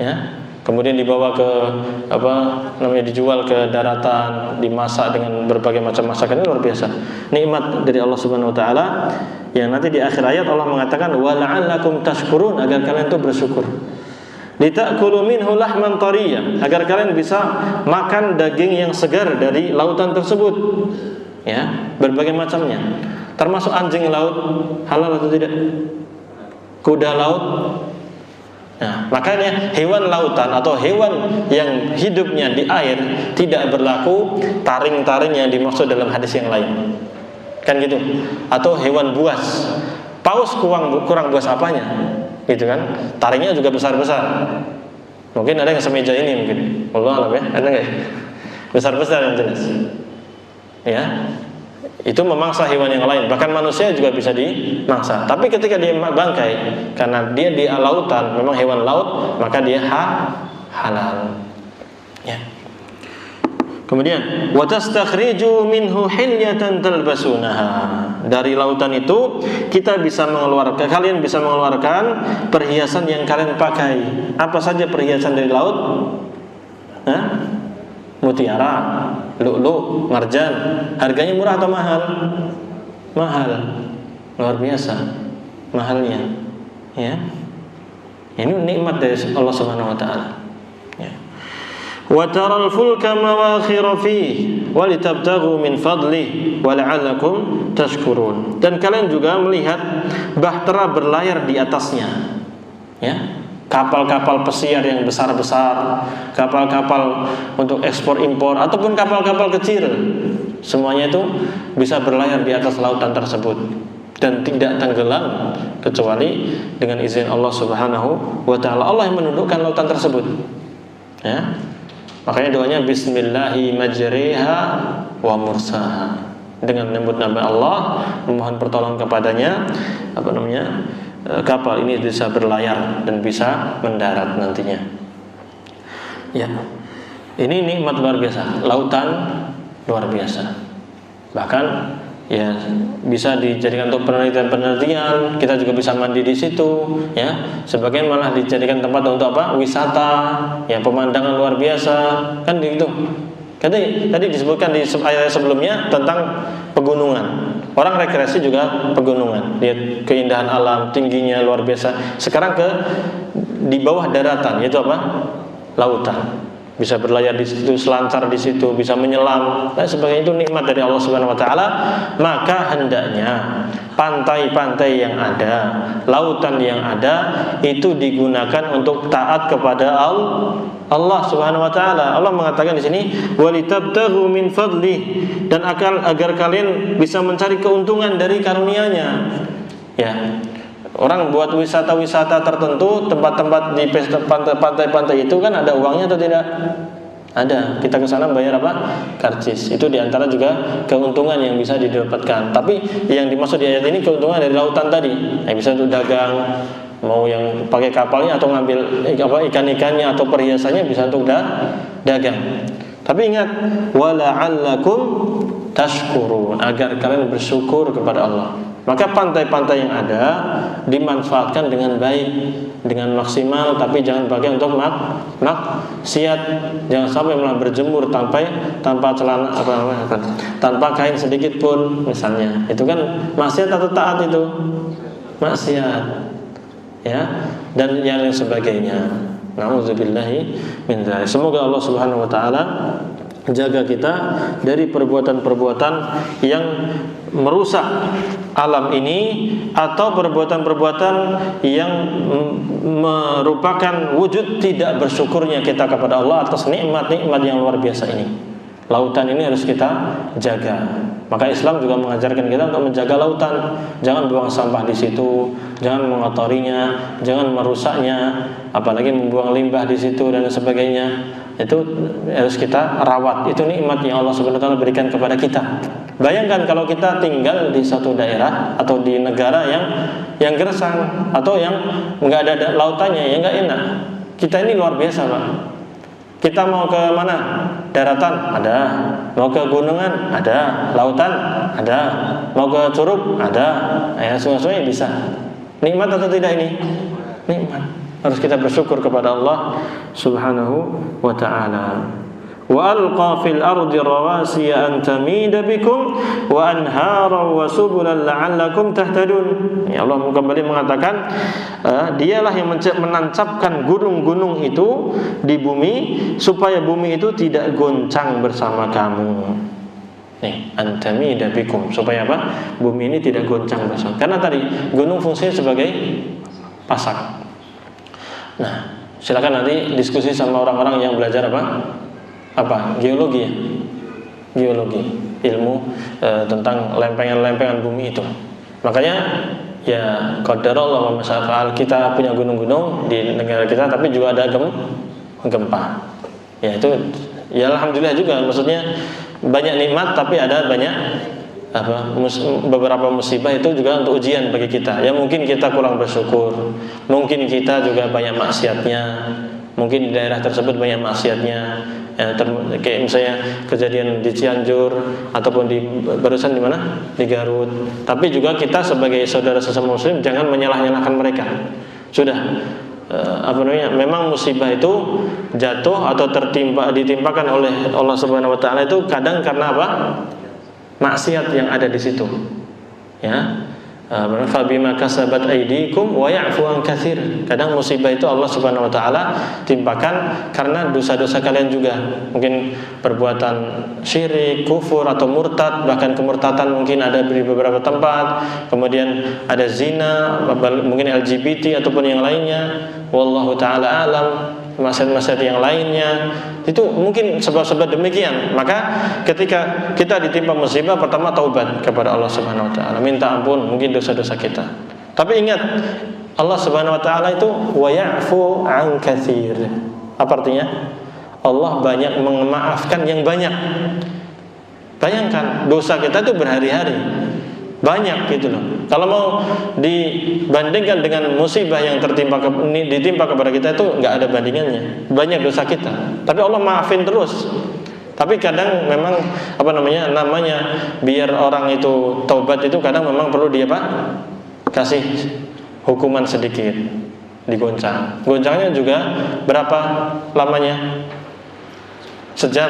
ya. Kemudian dibawa ke dijual ke daratan, dimasak dengan berbagai macam masakan. Ini luar biasa. Nikmat dari Allah Subhanahu Wa Taala yang nanti di akhir ayat Allah mengatakan wala'allakum tashkurun, agar kalian itu bersyukur. Litakulu minhu lahman tariya, agar kalian bisa makan daging yang segar dari lautan tersebut. Ya, berbagai macamnya. Termasuk anjing laut, halal atau tidak? Kuda laut. Nah, makanya hewan lautan atau hewan yang hidupnya di air tidak berlaku taring-taring yang dimaksud dalam hadis yang lain. Kan gitu. Atau hewan buas. Paus kurang buas apanya? Gitu kan? Taringnya juga besar-besar. Mungkin ada yang semeja ini mungkin. Wallahu a'lam ya. Ada enggak? Besar-besar yang jelas. Ya, itu memangsa hewan yang lain, bahkan manusia juga bisa dimangsa. Tapi ketika dia bangkai, karena dia di lautan, memang hewan laut, maka dia halal. Ya. Kemudian, wa tastakhriju minhu hilyatan talbasunaha. Dari lautan itu kita bisa mengeluarkan, kalian bisa mengeluarkan perhiasan yang kalian pakai. Apa saja perhiasan dari laut? mutiara, lu'lu', marjan. Harganya murah atau mahal? Mahal. Luar biasa mahalnya. Ya. Ini nikmat dari Allah Subhanahu wa taala. Ya. Wa taral fulka mawakhira fihi wa litabtaghu min fadlihi wa la'allakum tashkurun. Dan kalian juga melihat bahtera berlayar di atasnya. Ya. Kapal-kapal pesiar yang besar-besar, kapal-kapal untuk ekspor impor ataupun kapal-kapal kecil, semuanya itu bisa berlayar di atas lautan tersebut dan tidak tenggelam kecuali dengan izin Allah Subhanahu wa taala. Allah yang menundukkan lautan tersebut. Ya. Makanya doanya bismillahi majriha wa mursaha. Dengan menyebut nama Allah, memohon pertolongan kepadanya, kapal ini bisa berlayar dan bisa mendarat nantinya. Ya. Ini nikmat luar biasa, lautan luar biasa. Bahkan ya bisa dijadikan untuk penelitian. Kita juga bisa mandi di situ, ya. Sebagian malah dijadikan tempat untuk apa? Wisata, ya, pemandangan luar biasa, kan gitu. Tadi disebutkan di ayat sebelumnya tentang pegunungan. Orang rekreasi juga pegunungan, lihat keindahan alam, tingginya luar biasa. Sekarang di bawah daratan, yaitu apa? Lautan. Bisa berlayar di situ, selancar di situ, bisa menyelam, dan sebagainya. Itu nikmat dari Allah Subhanahu wa taala. Maka hendaknya pantai-pantai yang ada, lautan yang ada itu digunakan untuk taat kepada Allah Subhanahu wa taala. Allah mengatakan di sini, walitabtaghu min fadli, dan agar kalian bisa mencari keuntungan dari karunia-Nya. Ya. Orang buat wisata-wisata tertentu, tempat-tempat di pantai-pantai itu kan ada uangnya atau tidak? Ada. Kita ke sana bayar apa? Karcis. Itu diantara juga keuntungan yang bisa didapatkan. Tapi yang dimaksud di ayat ini keuntungan dari lautan tadi. Bisa untuk dagang, mau yang pakai kapalnya atau ngambil ikan-ikannya atau perhiasannya bisa untuk dagang. Tapi ingat, wala'allakum tashkurun, agar kalian bersyukur kepada Allah. Maka pantai-pantai yang ada dimanfaatkan dengan baik, dengan maksimal, tapi jangan pakai untuk maksiat. Jangan sampai malah berjemur tanpa celana tanpa kain sedikit pun misalnya. Itu kan maksiat atau taat itu? Maksiat. Ya, dan yang sebagainya. Nauzubillahi min dzalik. Semoga Allah Subhanahu wa taala jaga kita dari perbuatan-perbuatan yang merusak alam ini atau perbuatan-perbuatan yang merupakan wujud tidak bersyukurnya kita kepada Allah atas nikmat-nikmat yang luar biasa ini. Lautan ini harus kita jaga. Maka Islam juga mengajarkan kita untuk menjaga lautan. Jangan buang sampah di situ, jangan mengotorinya, jangan merusaknya, apalagi membuang limbah di situ dan sebagainya. Itu harus kita rawat. Itu nikmat yang Allah Subhanahu wa taala berikan kepada kita. Bayangkan kalau kita tinggal di satu daerah atau di negara yang gersang atau yang enggak ada lautannya, yang enggak enak. Kita ini luar biasa, Pak. Kita mau ke mana? Daratan ada, mau ke gunungan ada, lautan ada, mau ke curug ada, ya sungai-sungai bisa. Nikmat atau tidak ini? Nikmat. Harus kita bersyukur kepada Allah Subhanahu wa taala. Wa alqa fil ardi rawasiya an tamida bikum wa anhara wa subulan la'allakum tahtadun. Ya, Allah kembali mengatakan dialah yang menancapkan gunung-gunung itu di bumi supaya bumi itu tidak goncang bersama kamu. Nih, an tamida bikum, supaya apa? Bumi ini tidak goncang bersama. Karena tadi gunung fungsinya sebagai pasak. Nah, silakan nanti diskusi sama orang-orang yang belajar geologi ya? Geologi, ilmu tentang lempengan-lempengan bumi itu. Makanya ya qadarullah wa masyaallah, kita punya gunung-gunung di negara kita, tapi juga ada gempa. Ya itu ya alhamdulillah juga, maksudnya banyak nikmat tapi ada banyak beberapa musibah itu juga untuk ujian bagi kita. Ya mungkin kita kurang bersyukur, mungkin kita juga banyak maksiatnya, mungkin di daerah tersebut banyak maksiatnya. Ya, kayak misalnya kejadian di Cianjur ataupun barusan di mana? Di Garut. Tapi juga kita sebagai saudara sesama muslim jangan menyalah-nyalahkan mereka. Sudah memang musibah itu jatuh atau ditimpakan oleh Allah Subhanahu wa taala itu kadang karena apa? Maksiat yang ada di situ. Ya. Fa bima kasabat aydikum wa ya'fu an katsir. Kadang musibah itu Allah Subhanahu wa taala timpakan karena dosa-dosa kalian juga. Mungkin perbuatan syirik, kufur atau murtad, bahkan kemurtadan mungkin ada di beberapa tempat. Kemudian ada zina, mungkin LGBT ataupun yang lainnya. Wallahu taala alam. Masalah-masalah yang lainnya itu mungkin sebab-sebab demikian. Maka ketika kita ditimpa musibah, pertama taubat kepada Allah Subhanahu wa taala, minta ampun mungkin dosa-dosa kita. Tapi ingat, Allah Subhanahu wa taala itu wa ya'fu an katsir. Apa artinya? Allah banyak memaafkan yang banyak. Bayangkan dosa kita itu berhari-hari, banyak gitu loh. Kalau mau dibandingkan dengan musibah yang ditimpa kepada kita itu nggak ada bandingannya. Banyak dosa kita, tapi Allah maafin terus. Tapi kadang memang namanya biar orang itu taubat itu kadang memang perlu dia kasih hukuman sedikit, digoncang. Goncangnya juga berapa lamanya? Sejam?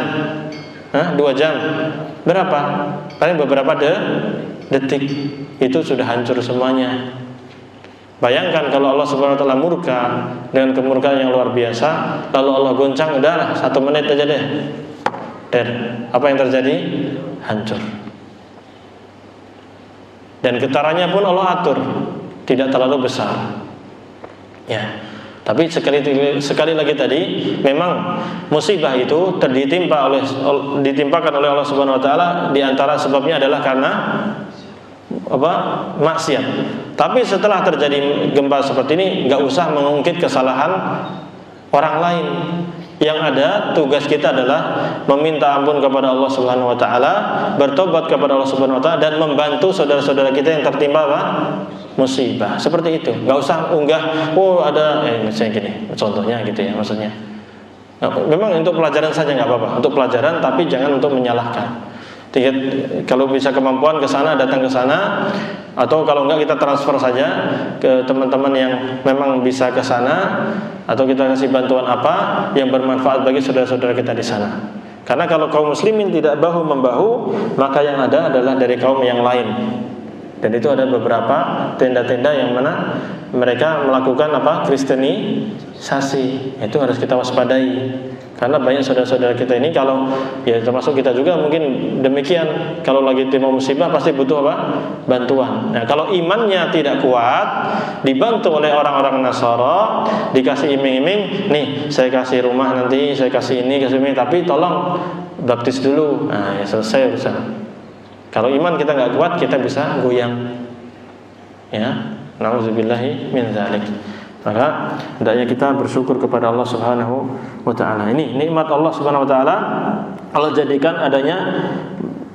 2 jam? Berapa? Paling beberapa detik itu sudah hancur semuanya. Bayangkan kalau Allah Subhanahu wa taala murka dengan kemurkaan yang luar biasa, lalu Allah goncang, udahlah 1 menit aja deh. Dan apa yang terjadi? Hancur. Dan getarannya pun Allah atur, tidak terlalu besar. Ya. Tapi sekali lagi tadi, memang musibah itu ditimpakan oleh Allah Subhanahu wa taala, di antara sebabnya adalah karena maksiat. Tapi setelah terjadi gempa seperti ini, nggak usah mengungkit kesalahan orang lain. Yang ada tugas kita adalah meminta ampun kepada Allah Subhanahu wa taala, bertobat kepada Allah Subhanahu wa taala, dan membantu saudara-saudara kita yang tertimpa musibah. Seperti itu. Nggak usah unggah, ada misalnya gini, contohnya gitu ya, maksudnya. Memang untuk pelajaran saja nggak apa-apa, untuk pelajaran, tapi jangan untuk menyalahkan. Kalau bisa kemampuan ke sana, datang ke sana, atau kalau enggak kita transfer saja ke teman-teman yang memang bisa ke sana, atau kita kasih bantuan apa yang bermanfaat bagi saudara-saudara kita di sana. Karena kalau kaum muslimin tidak bahu membahu, maka yang ada adalah dari kaum yang lain. Dan itu ada beberapa tenda-tenda yang mana mereka melakukan kristenisasi. Itu harus kita waspadai. Karena banyak saudara-saudara kita ini, kalau ya termasuk kita juga mungkin demikian, kalau lagi timpa musibah pasti butuh bantuan. Nah, kalau imannya tidak kuat, dibantu oleh orang-orang Nasara, dikasih iming-iming, nih saya kasih rumah nanti, saya kasih ini, tapi tolong baptis dulu. Nah, ya selesai urusan. Kalau iman kita nggak kuat, kita bisa goyang. Ya, nauzubillahi min dzalik. Maka hendaknya kita bersyukur kepada Allah Subhanahu wa taala. Ini nikmat Allah Subhanahu wa taala. Allah jadikan adanya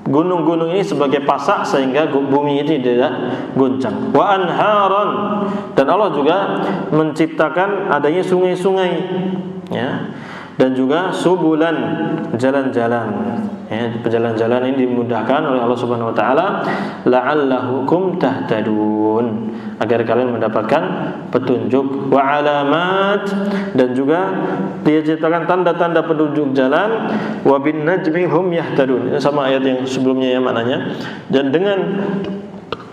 gunung-gunung ini sebagai pasak sehingga bumi ini tidak goncang. Wa anharon, dan Allah juga menciptakan adanya sungai-sungai, ya. Dan juga subulan, jalan-jalan. Ya, jalan-jalan ini dimudahkan oleh Allah Subhanahu wa taala, la'allahukum tahtadun, agar kalian mendapatkan petunjuk. Wa alamat, dan juga dia ciptakan tanda-tanda petunjuk jalan. Wa bin najmi hum yahtadun. Ini sama ayat yang sebelumnya ya maknanya. Dan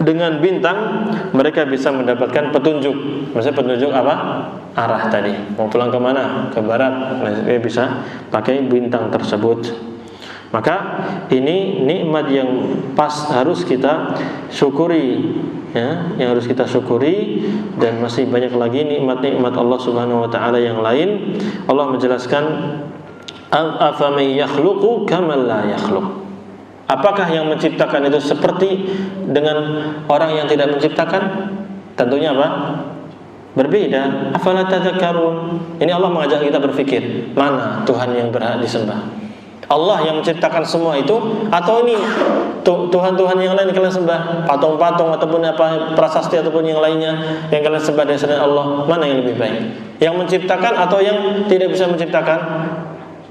dengan bintang mereka bisa mendapatkan petunjuk. Maksudnya petunjuk apa? Arah tadi. Mau pulang ke mana? Ke barat. Mereka bisa pakai bintang tersebut. Maka ini nikmat yang pas harus kita syukuri, ya, yang harus kita syukuri. Dan masih banyak lagi nikmat-nikmat Allah Subhanahu wa taala yang lain. Allah menjelaskan, afaman yakhluqu kaman la yakhluq. Apakah yang menciptakan itu seperti dengan orang yang tidak menciptakan? Tentunya apa? Berbeda. Afala tadzakkarun. Ini Allah mengajak kita berpikir, mana Tuhan yang berhak disembah? Allah yang menciptakan semua itu, atau ini Tuhan-Tuhan yang lain kalian sembah? Patung-patung ataupun prasasti ataupun yang lainnya yang kalian sembah dari selain Allah? Mana yang lebih baik? Yang menciptakan atau yang tidak bisa menciptakan?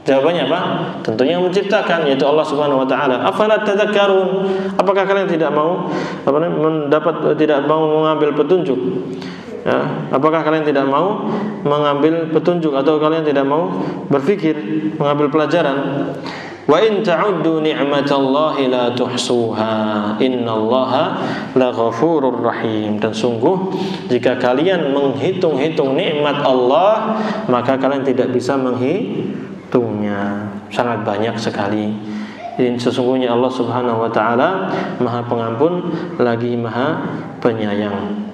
Jawabannya apa? Tentunya yang menciptakan, yaitu Allah Subhanahu wa taala. Afala tadzakkarun? Apakah kalian tidak mau tidak mau mengambil petunjuk? Ya, apakah kalian tidak mau mengambil petunjuk atau kalian tidak mau berpikir, mengambil pelajaran? Wa in ta'uddu ni'matallahi la tuhsuha innallaha laghafurur rahim. Dan sungguh jika kalian menghitung-hitung nikmat Allah, maka kalian tidak bisa menghitungnya. Sangat banyak sekali. Dan sesungguhnya Allah Subhanahu wa taala Maha Pengampun lagi Maha Penyayang.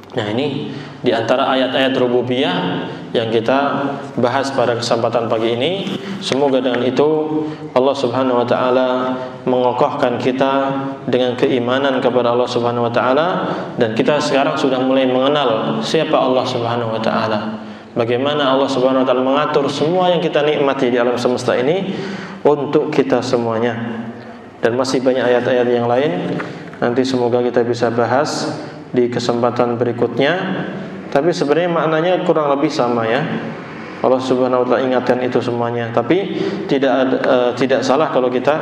Nah, ini di antara ayat-ayat rububiyah yang kita bahas pada kesempatan pagi ini. Semoga dengan itu Allah Subhanahu wa taala mengokohkan kita dengan keimanan kepada Allah Subhanahu wa taala, dan kita sekarang sudah mulai mengenal siapa Allah Subhanahu wa taala. Bagaimana Allah Subhanahu wa taala mengatur semua yang kita nikmati di alam semesta ini untuk kita semuanya. Dan masih banyak ayat-ayat yang lain, nanti semoga kita bisa bahas di kesempatan berikutnya. Tapi sebenarnya maknanya kurang lebih sama ya. Allah Subhanahu wa taala ingatkan itu semuanya. Tapi tidak salah kalau kita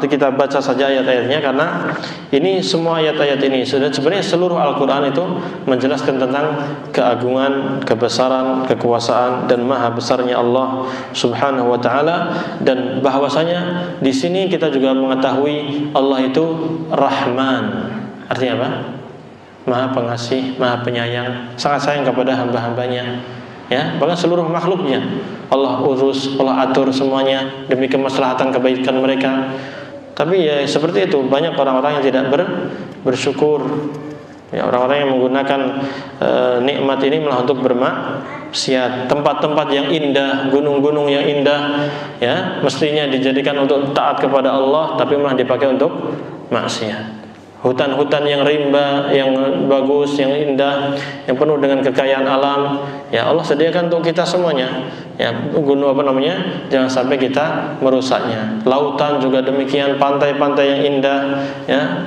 kita baca saja ayat-ayatnya, karena ini semua ayat-ayat ini sudah sebenarnya seluruh Al-Qur'an itu menjelaskan tentang keagungan, kebesaran, kekuasaan dan maha besarnya Allah Subhanahu wa taala, dan bahwasanya di sini kita juga mengetahui Allah itu Rahman. Artinya apa? Maha pengasih, maha penyayang, sangat sayang kepada hamba-hambanya. Ya, bahkan seluruh makhluknya Allah urus, Allah atur semuanya demi kemaslahatan kebaikan mereka. Tapi ya seperti itu, banyak orang-orang yang tidak bersyukur. Ya, orang-orang yang menggunakan nikmat ini malah untuk bermaksiat. Tempat-tempat yang indah, gunung-gunung yang indah, ya, mestinya dijadikan untuk taat kepada Allah, tapi malah dipakai untuk maksiat. Hutan-hutan yang rimba, yang bagus, yang indah, yang penuh dengan kekayaan alam, ya Allah sediakan untuk kita semuanya. Ya, gunung jangan sampai kita merusaknya. Lautan juga demikian, pantai-pantai yang indah, ya,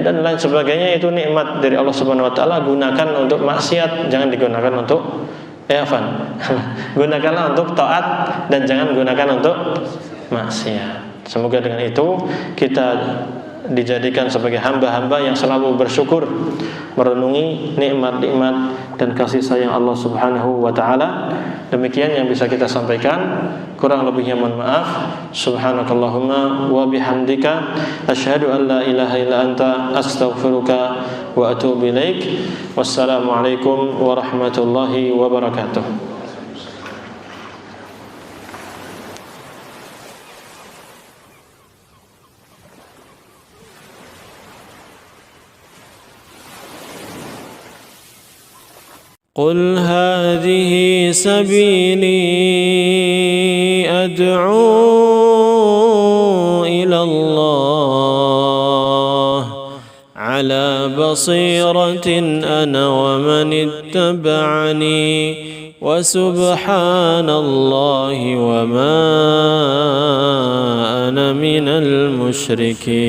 dan lain sebagainya, itu nikmat dari Allah Subhanahu wa taala. Gunakan untuk maksiat, jangan digunakan untuk gunakanlah untuk taat dan jangan gunakan untuk maksiat. Semoga dengan itu kita dijadikan sebagai hamba-hamba yang selalu bersyukur, merenungi nikmat-nikmat dan kasih sayang Allah Subhanahu wa taala. Demikian yang bisa kita sampaikan, kurang lebihnya mohon maaf. Subhanakallahumma wa bihamdika asyhadu an la ilaha illa anta astaghfiruka wa atubu ilaik. Wassalamualaikum warahmatullahi wabarakatuh. قل هذه سبيلي أدعو إلى الله على بصيرة أنا ومن اتبعني وسبحان الله وما أنا من المشركين.